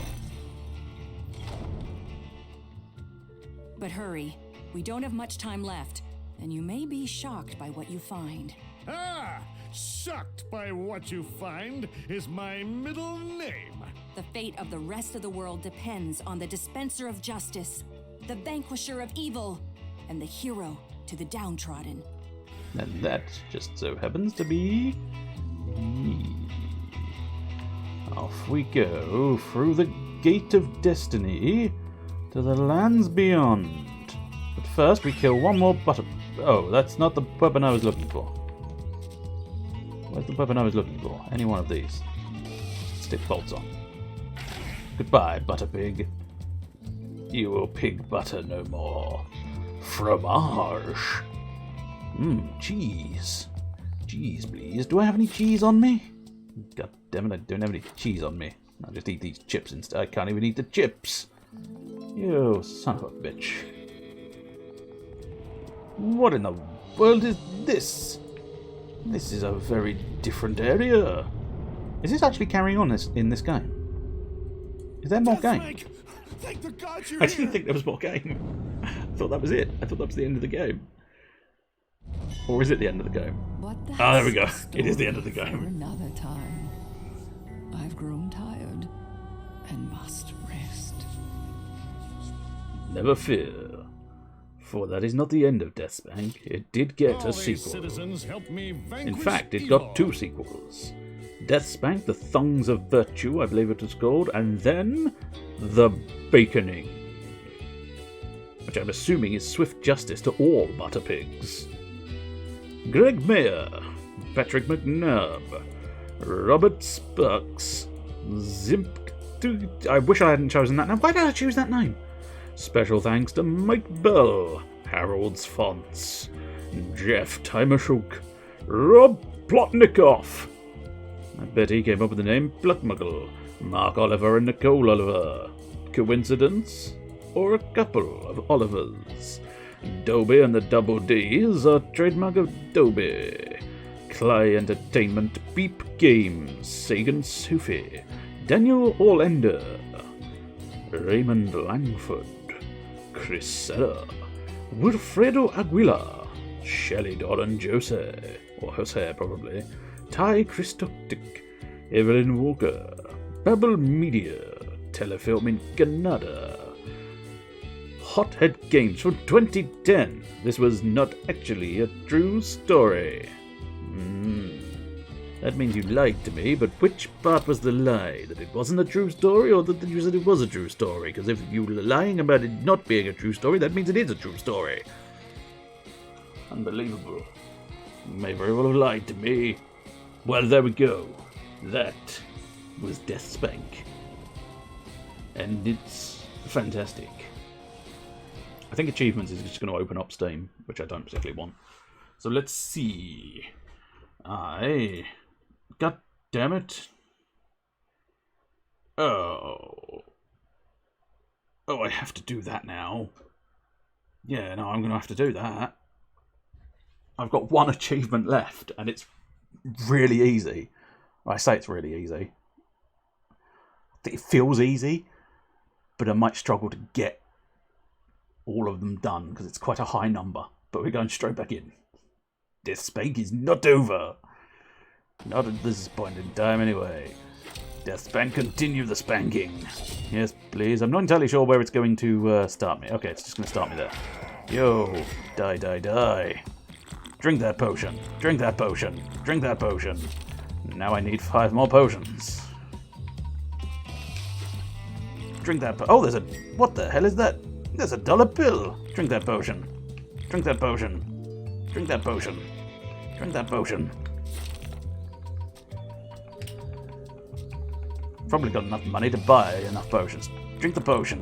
But hurry, we don't have much time left, and you may be shocked by what you find. Ah! Shocked by what you find is my middle name. The fate of the rest of the world depends on the dispenser of justice, the vanquisher of evil, and the hero to the downtrodden. And that just so happens to be me. Off we go through the gate of destiny to the lands beyond. But first we kill one more butter. Oh, that's not the weapon I was looking for. Where's the weapon I was looking for? Any one of these. Stick bolts on. Goodbye, Butterpig. You will pig butter no more. Fromage. Cheese. Cheese, please. Do I have any cheese on me? God damn it, I don't have any cheese on me. I'll just eat these chips instead. I can't even eat the chips. You son of a bitch. What in the world is this? This is a very different area. Is this actually carrying on in this game? Is there more game? Thank the gods you're I didn't here. think there was more game. I thought that was it. I thought that was the end of the game. Or is it the end of the game? But Ah, there we go. It is the end of the For game. another time. I've grown tired and must rest. Never fear. For that is not the end of DeathSpank. It did get All a these sequel. citizens helped me In vanquish fact, it evil. got 2 sequels. DeathSpank, The Thongs of Virtue, I believe it was called, and then The Baconing. Which I'm assuming is swift justice to all Butterpigs. Greg Mayer, Patrick McNabb, Robert Sparks, Zimp... I wish I hadn't chosen that name. Why did I choose that name? Special thanks to Mike Bell, Harold's Fonts, Jeff Timashuk, Rob Plotnikoff. I bet he came up with the name Plutmuggle, Mark Oliver and Nicole Oliver. Coincidence? Or a couple of Olivers? Dobie and the Double D's are trademark of Dobie. Clay Entertainment, Beep Games, Sagan Sufi, Daniel Allender, Raymond Langford, Chris Serra, Wilfredo Aguilar, Shelley Doran Jose, or Jose probably, Ty Christoptic, Evelyn Walker, Babel Media, Telefilm in Canada, Hothead Games from 2010. This was not actually a true story. That means you lied to me, but which part was the lie? That it wasn't a true story, or that you said it was a true story? Because if you were lying about it not being a true story, that means it is a true story. Unbelievable. You may very well have lied to me. Well, there we go. That was DeathSpank. And it's fantastic. I think achievements is just going to open up Steam, which I don't particularly want. So let's see. God damn it. Oh, I have to do that now. Yeah, no, I'm going to have to do that. I've got 1 achievement left, and it's really easy. I say it's really easy. It feels easy, but I might struggle to get all of them done, because it's quite a high number. But we're going straight back in. DeathSpank is not over. Not at this point in time, anyway. DeathSpank, continue the spanking. Yes, please. I'm not entirely sure where it's going to start me. Okay, it's just going to start me there. Yo, die, die, die. Drink that potion. Drink that potion. Drink that potion. Now I need 5 more potions. Drink that oh, there's a... What the hell is that? There's a $1 bill. Drink that potion. Drink that potion. Drink that potion. Drink that potion. Probably got enough money to buy enough potions. Drink the potion.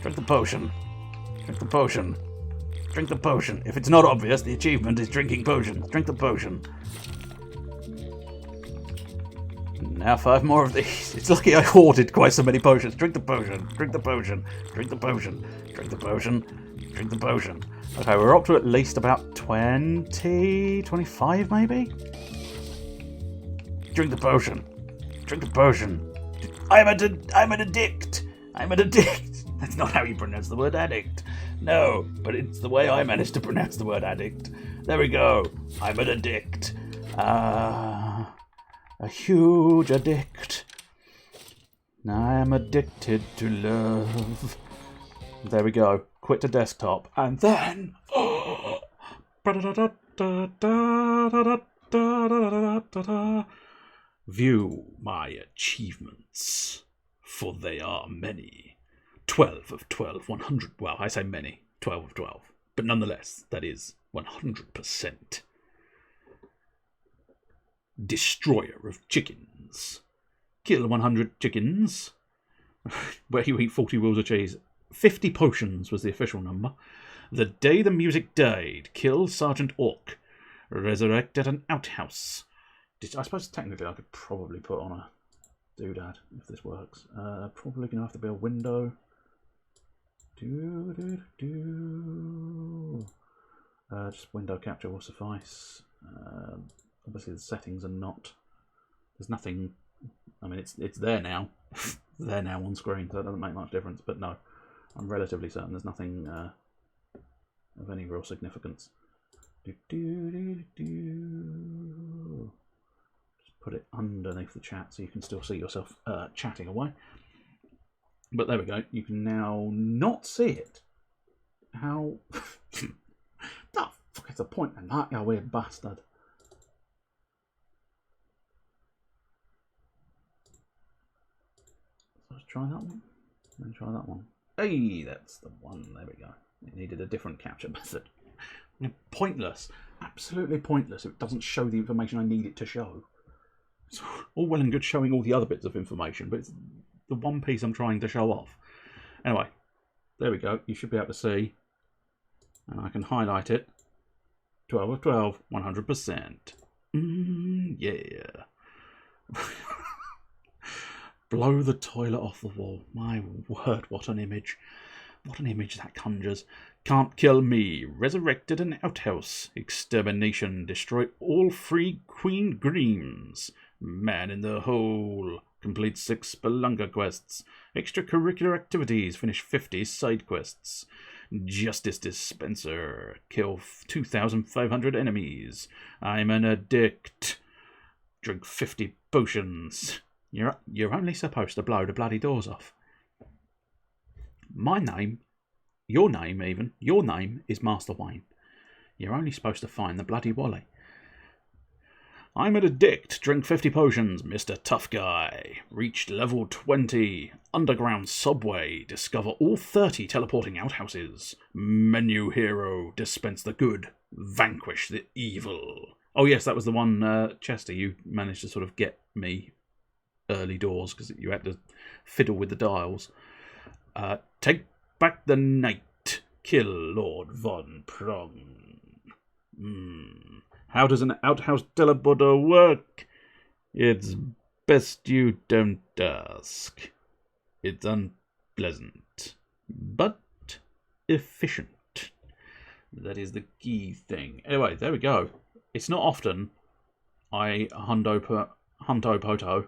Drink the potion. Drink the potion. Drink the potion. If it's not obvious, the achievement is drinking potions. Drink the potion. Now 5 more of these. It's lucky I hoarded quite so many potions. Drink the potion. Drink the potion. Drink the potion. Drink the potion. Drink the potion. Okay, we're up to at least about 20, 25 maybe? Drink the potion. Drink the potion. I'm an addict. I'm an addict. That's not how you pronounce the word addict. No, but it's the way I managed to pronounce the word addict. There we go. I'm an addict. A huge addict. I'm addicted to love. There we go. Quit to desktop. And then... View my achievements, for they are many. 12 of 12, 100. Well, I say many. 12 of 12. But nonetheless, that is 100%. Destroyer of chickens. Kill 100 chickens. Where you eat 40 wheels of cheese. 50 potions was the official number. The day the music died. Kill Sergeant Orc. Resurrect at an outhouse. I suppose technically I could probably put on a doodad if this works. Probably going to have to be a window. Just window capture will suffice. Obviously the settings are not... There's nothing... I mean, it's there now. There now on screen, so it doesn't make much difference. But no, I'm relatively certain there's nothing of any real significance. Put it underneath the chat so you can still see yourself chatting away. But there we go. You can now not see it. How... the fuck is the point in that, you weird bastard? Let's try that one. Then try that one. Hey, that's the one. There we go. It needed a different capture method. Pointless. Absolutely pointless if it doesn't show the information I need it to show. It's all well and good showing all the other bits of information, but it's the one piece I'm trying to show off. Anyway, there we go. You should be able to see. And I can highlight it. 12 of 12, 100%. Yeah. Blow the toilet off the wall. My word, what an image. What an image that conjures. Can't kill me. Resurrected an outhouse. Extermination. Destroy all 3 Queen Greens. Man in the hole. Complete 6 Spelunker quests. Extracurricular activities. Finish 50 side quests. Justice Dispenser. Kill 2,500 enemies. I'm an addict. Drink 50 potions. You're only supposed to blow the bloody doors off. My name, your name even, your name is Master Wayne. You're only supposed to find the bloody Wally. I'm an addict. Drink 50 potions, Mr. Tough Guy. Reached level 20. Underground subway. Discover all 30 teleporting outhouses. Menu hero. Dispense the good. Vanquish the evil. Oh yes, that was the one, Chester, you managed to sort of get me early doors because you had to fiddle with the dials. Take back the night. Kill Lord Von Prong. How does an outhouse teleporter work? It's best you don't ask. It's unpleasant, but efficient. That is the key thing. Anyway, there we go. It's not often I Hundo Poto.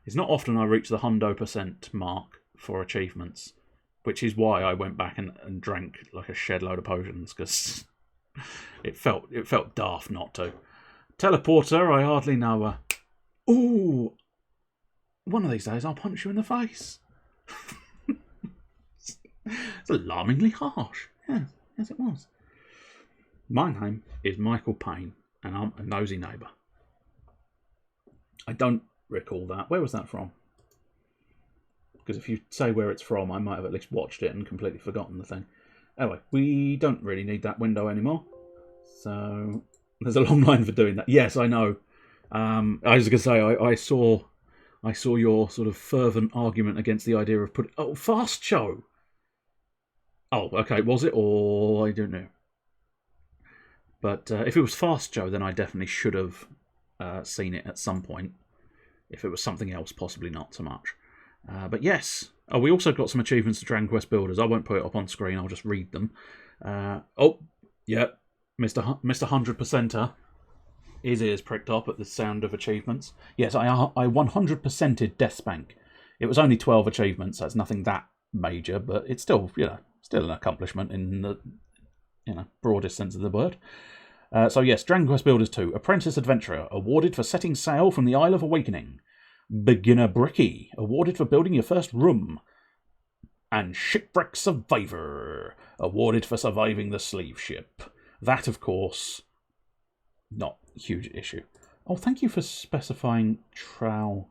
It's not often I reach the 100% mark for achievements, which is why I went back and drank like a shed load of potions, because it felt daft not to. Teleporter, I hardly know her. Oh, one of these days I'll punch you in the face. It's alarmingly harsh. Yes, it was. My name is Michael Payne, and I'm a nosy neighbour. I don't recall that. Where was that from? Because if you say where it's from, I might have at least watched it and completely forgotten the thing. Anyway, we don't really need that window anymore. So there's a long line for doing that. Yes, I know. I was going to say, I saw your sort of fervent argument against the idea of putting... Oh, fast show! Oh, okay, was it? Or I don't know. But if it was Fast Joe, then I definitely should have seen it at some point. If it was something else, possibly not so much. But yes. Oh, we also got some achievements to Dragon Quest Builders. I won't put it up on screen, I'll just read them. Oh, yeah, Mr. 100%er. His ears pricked up at the sound of achievements. Yes, I 100%ed DeathSpank. It was only 12 achievements, so it's nothing that major, but it's still, still an accomplishment in the broadest sense of the word. So yes, Dragon Quest Builders 2, Apprentice Adventurer, awarded for setting sail from the Isle of Awakening. Beginner Bricky, awarded for building your first room. And Shipwreck Survivor, awarded for surviving the slave ship. That, of course, not a huge issue. Oh, thank you for specifying Trial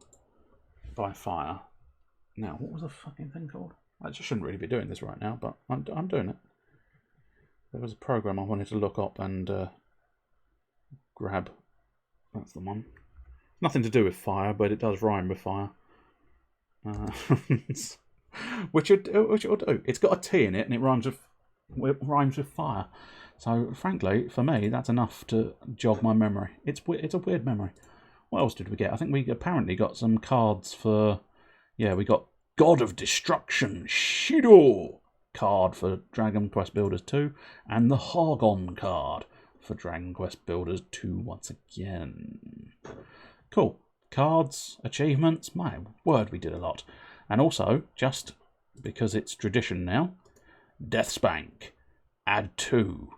by Fire. Now, what was the fucking thing called? I just shouldn't really be doing this right now, but I'm doing it. There was a program I wanted to look up and grab. That's the one. Nothing to do with fire, but it does rhyme with fire. Which it will do. It's got a T in it, and it rhymes with fire. So, frankly, for me, that's enough to jog my memory. It's a weird memory. What else did we get? I think we apparently got some cards for... Yeah, we got God of Destruction, Shido card for Dragon Quest Builders 2, and the Hargon card for Dragon Quest Builders 2 once again. Cool. Cards, achievements, my word, we did a lot. And also, just because it's tradition now, DeathSpank, Add 2,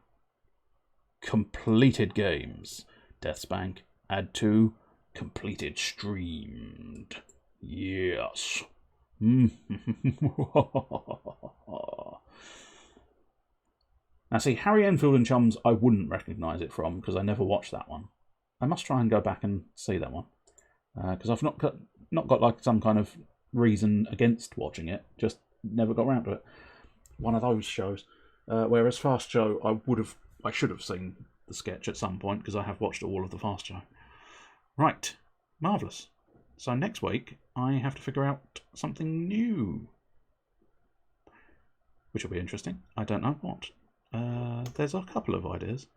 completed games. DeathSpank, Add 2, completed streamed. Yes. Now see, Harry Enfield and Chums, I wouldn't recognise it from because I never watched that one. I must try and go back and see that one because I've not got like some kind of reason against watching it. Just never got around to it. One of those shows. Whereas Fast Show, I should have seen the sketch at some point because I have watched all of the Fast Show. Right, marvellous. So next week I have to figure out something new, which will be interesting. I don't know what. There's a couple of ideas.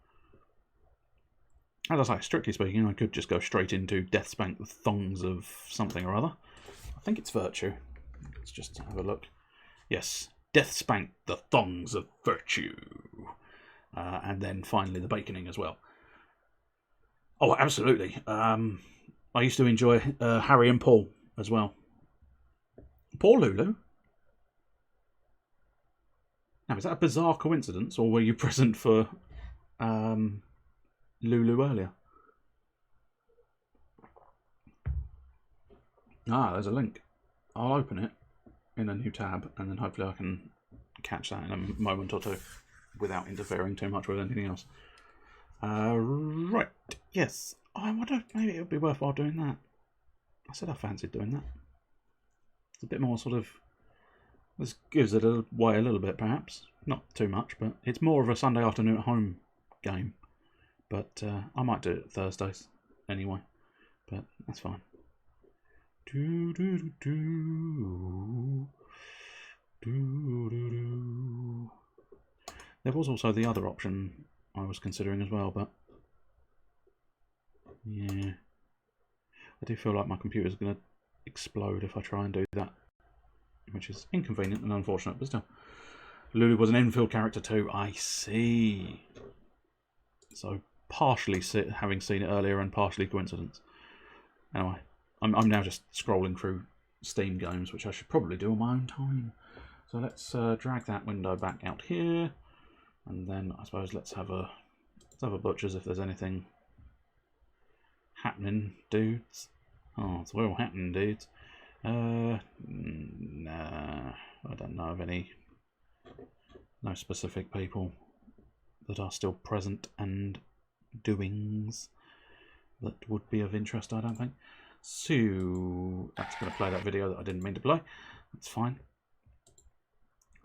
As I say, strictly speaking, I could just go straight into DeathSpank the Thongs of something or other. I think it's Virtue. Let's just have a look. Yes, DeathSpank the Thongs of Virtue. And then finally the Baconing as well. Oh, absolutely. I used to enjoy Harry and Paul as well. Paul Lulu? Now, is that a bizarre coincidence, or were you present for Lulu earlier? Ah, there's a link. I'll open it in a new tab, and then hopefully I can catch that in a moment or two without interfering too much with anything else. Right, yes. I wonder if maybe it would be worthwhile doing that. I said I fancied doing that. It's a bit more sort of... This gives it away a little bit, perhaps. Not too much, but it's more of a Sunday afternoon at home game. But I might do it Thursdays anyway. But that's fine. There was also the other option I was considering as well, but... Yeah. I do feel like my computer's going to explode if I try and do that. Which is inconvenient and unfortunate, but still. Lulu was an Enfield character too. I see. So, partially having seen it earlier and partially coincidence. Anyway, I'm now just scrolling through Steam games, which I should probably do on my own time. So let's drag that window back out here. And then, I suppose, let's have a butcher's if there's anything happening, dudes. Oh, it will happen, dudes. Nah, I don't know of any. No specific people that are still present and doings that would be of interest, I don't think. So that's going to play that video that I didn't mean to play. That's fine.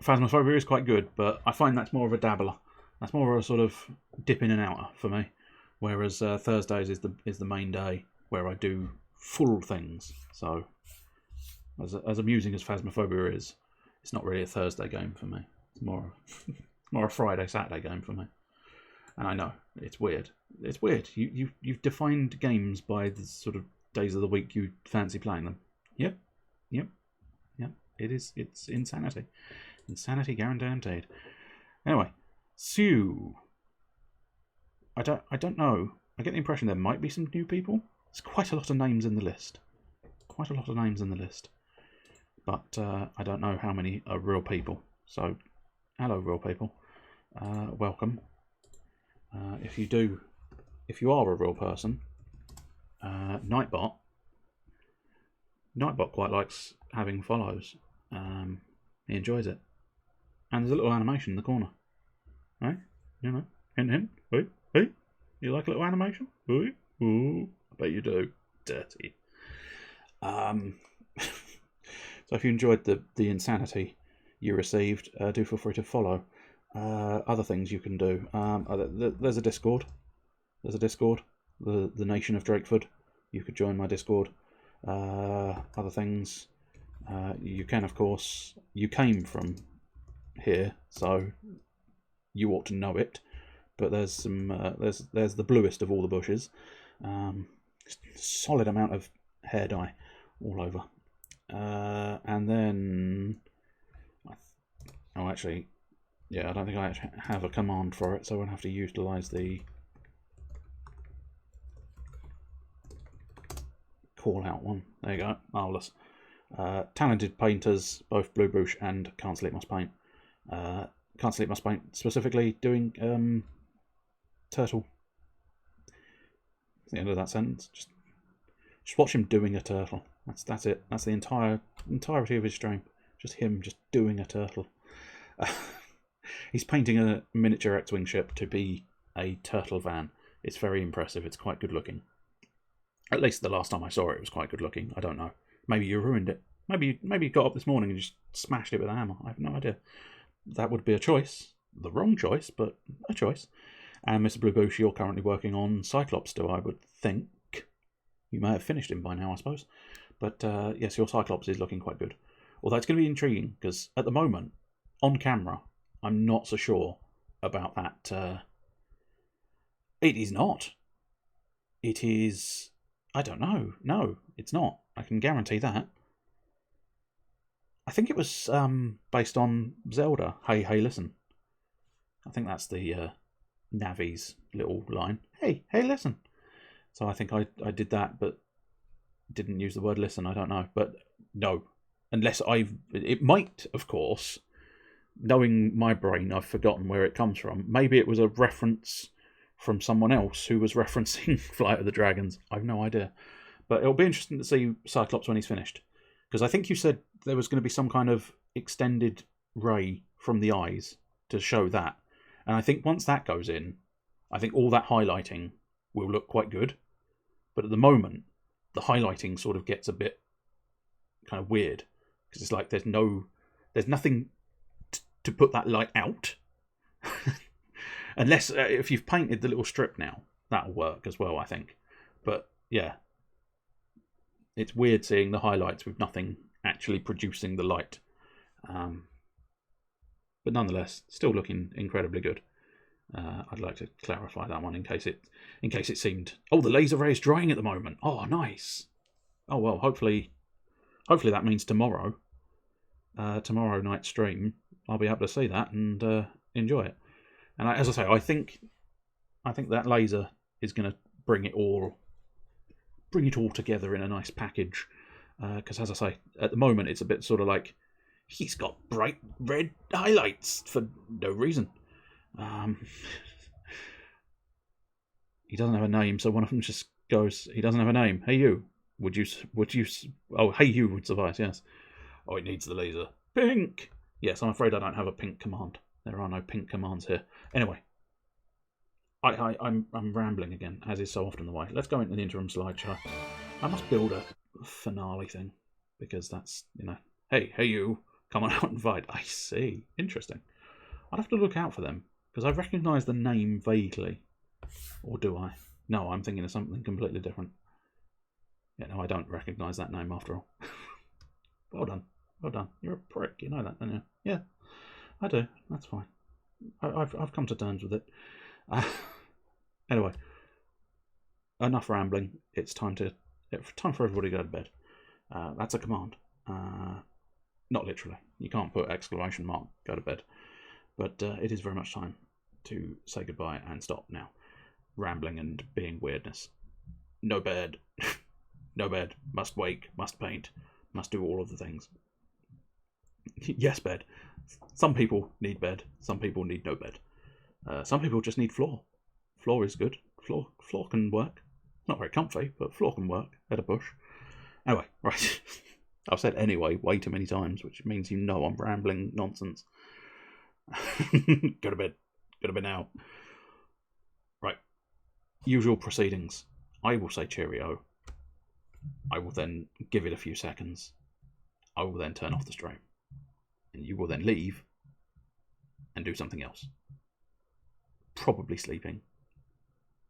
Phasmophobia is quite good, but I find that's more of a dabbler. That's more of a sort of dip in and out for me. Whereas Thursdays is the main day where I do full things. So as amusing as Phasmophobia is, it's not really a Thursday game for me. It's more a Friday, Saturday game for me. And I know it's weird. It's weird. You've defined games by the sort of days of the week you fancy playing them. Yep. It is. It's insanity. Insanity guaranteed. Anyway, so I don't know. I get the impression there might be some new people. There's quite a lot of names in the list. But I don't know how many are real people. So, hello, real people. Welcome. If you are a real person, Nightbot quite likes having follows. He enjoys it. And there's a little animation in the corner. Right? You know, hint. Hey, you like a little animation? Hey? Ooh, I bet you do. Dirty. So if you enjoyed the insanity you received, do feel free to follow. Other things you can do. There's a Discord. The Nation of Drakeford. You could join my Discord. Other things. You can, of course. You came from here, so you ought to know it. But there's some. There's the bluest of all the bushes. Solid amount of hair dye all over. And then. Actually. Yeah, I don't think I actually have a command for it, so I'm going to have to utilise the call out one. There you go, marvellous. Talented painters, both Blue Boosh and Can't Sleep Must Paint. Can't Sleep Must Paint specifically doing turtle. That's the end of that sentence. Just watch him doing a turtle. That's it. That's the entirety of his stream. Just him just doing a turtle. He's painting a miniature X-Wing ship to be a turtle van. It's very impressive. It's quite good looking. At least the last time I saw it, it was quite good looking. I don't know. Maybe you ruined it. Maybe you got up this morning and just smashed it with a hammer. I have no idea. That would be a choice. The wrong choice, but a choice. And Mr. Blue Boosh, you're currently working on Cyclops still, I would think. You may have finished him by now, I suppose. But yes, your Cyclops is looking quite good. Although it's going to be intriguing, because at the moment, on camera, I'm not so sure about that. It is not. It is... I don't know. No, it's not. I can guarantee that. I think it was based on Zelda. Hey, listen. I think that's the Navi's little line. Hey, listen. So I think I did that, but didn't use the word listen. I don't know. But no. Unless it might, of course... Knowing my brain, I've forgotten where it comes from. Maybe it was a reference from someone else who was referencing Flight of the Dragons. I've no idea. But it'll be interesting to see Cyclops when he's finished. Because I think you said there was going to be some kind of extended ray from the eyes to show that. And I think once that goes in, I think all that highlighting will look quite good. But at the moment, the highlighting sort of gets a bit kind of weird. Because it's like there's nothing... to put that light out. Unless if you've painted the little strip now, that'll work as well, I think. But yeah, it's weird seeing the highlights with nothing actually producing the light. But nonetheless, still looking incredibly good. I'd like to clarify that one in case it seemed... Oh, the laser ray is drying at the moment. Oh, nice. Oh well, hopefully that means tomorrow night stream, I'll be able to see that and enjoy it. And as I say, I think that laser is going to bring it all together in a nice package. Because as I say, at the moment it's a bit sort of like he's got bright red highlights for no reason. He doesn't have a name, so one of them just goes, he doesn't have a name. Hey you, Would you? Oh, hey, you would suffice. Yes. Oh, it needs the laser. Pink. Yes, I'm afraid I don't have a pink command. There are no pink commands here. Anyway, I'm rambling again, as is so often the way. Let's go into the interim slideshow. I must build a finale thing because that's, you know, hey you, come on out and fight. I see. Interesting. I'd have to look out for them because I recognise the name vaguely, or do I? No, I'm thinking of something completely different. Yeah, no, I don't recognise that name after all. Well done. Well done. You're a prick, you know that, don't you? Yeah, I do. That's fine. I've come to terms with it. Anyway, enough rambling. It's time for everybody to go to bed. That's a command. Not literally. You can't put exclamation mark, go to bed. But it is very much time to say goodbye and stop now. Rambling and being weirdness. No bed. No bed. Must wake. Must paint. Must do all of the things. Yes, bed. Some people need bed. Some people need no bed. Some people just need floor. Floor is good. Floor can work. Not very comfy, but floor can work at a bush. Anyway, right. I've said anyway way too many times, which means you know I'm rambling nonsense. Go to bed. Go to bed now. Right. Usual proceedings. I will say cheerio. I will then give it a few seconds. I will then turn off the stream. And you will then leave and do something else. Probably sleeping.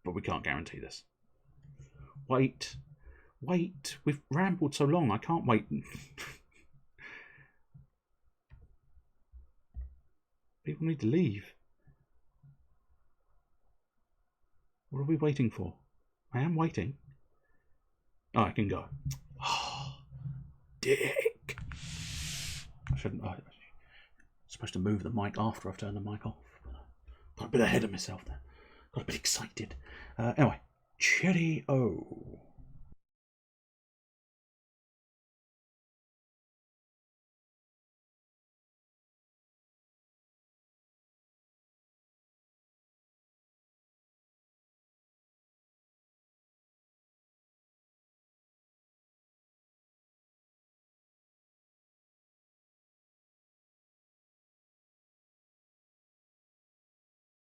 But we can't guarantee this. Wait. We've rambled so long, I can't wait. People need to leave. What are we waiting for? I am waiting. Oh, I can go. Oh, dick. I shouldn't. I'm supposed to move the mic after I've turned the mic off. Got a bit ahead of myself there. Got a bit excited. Anyway, cheerio.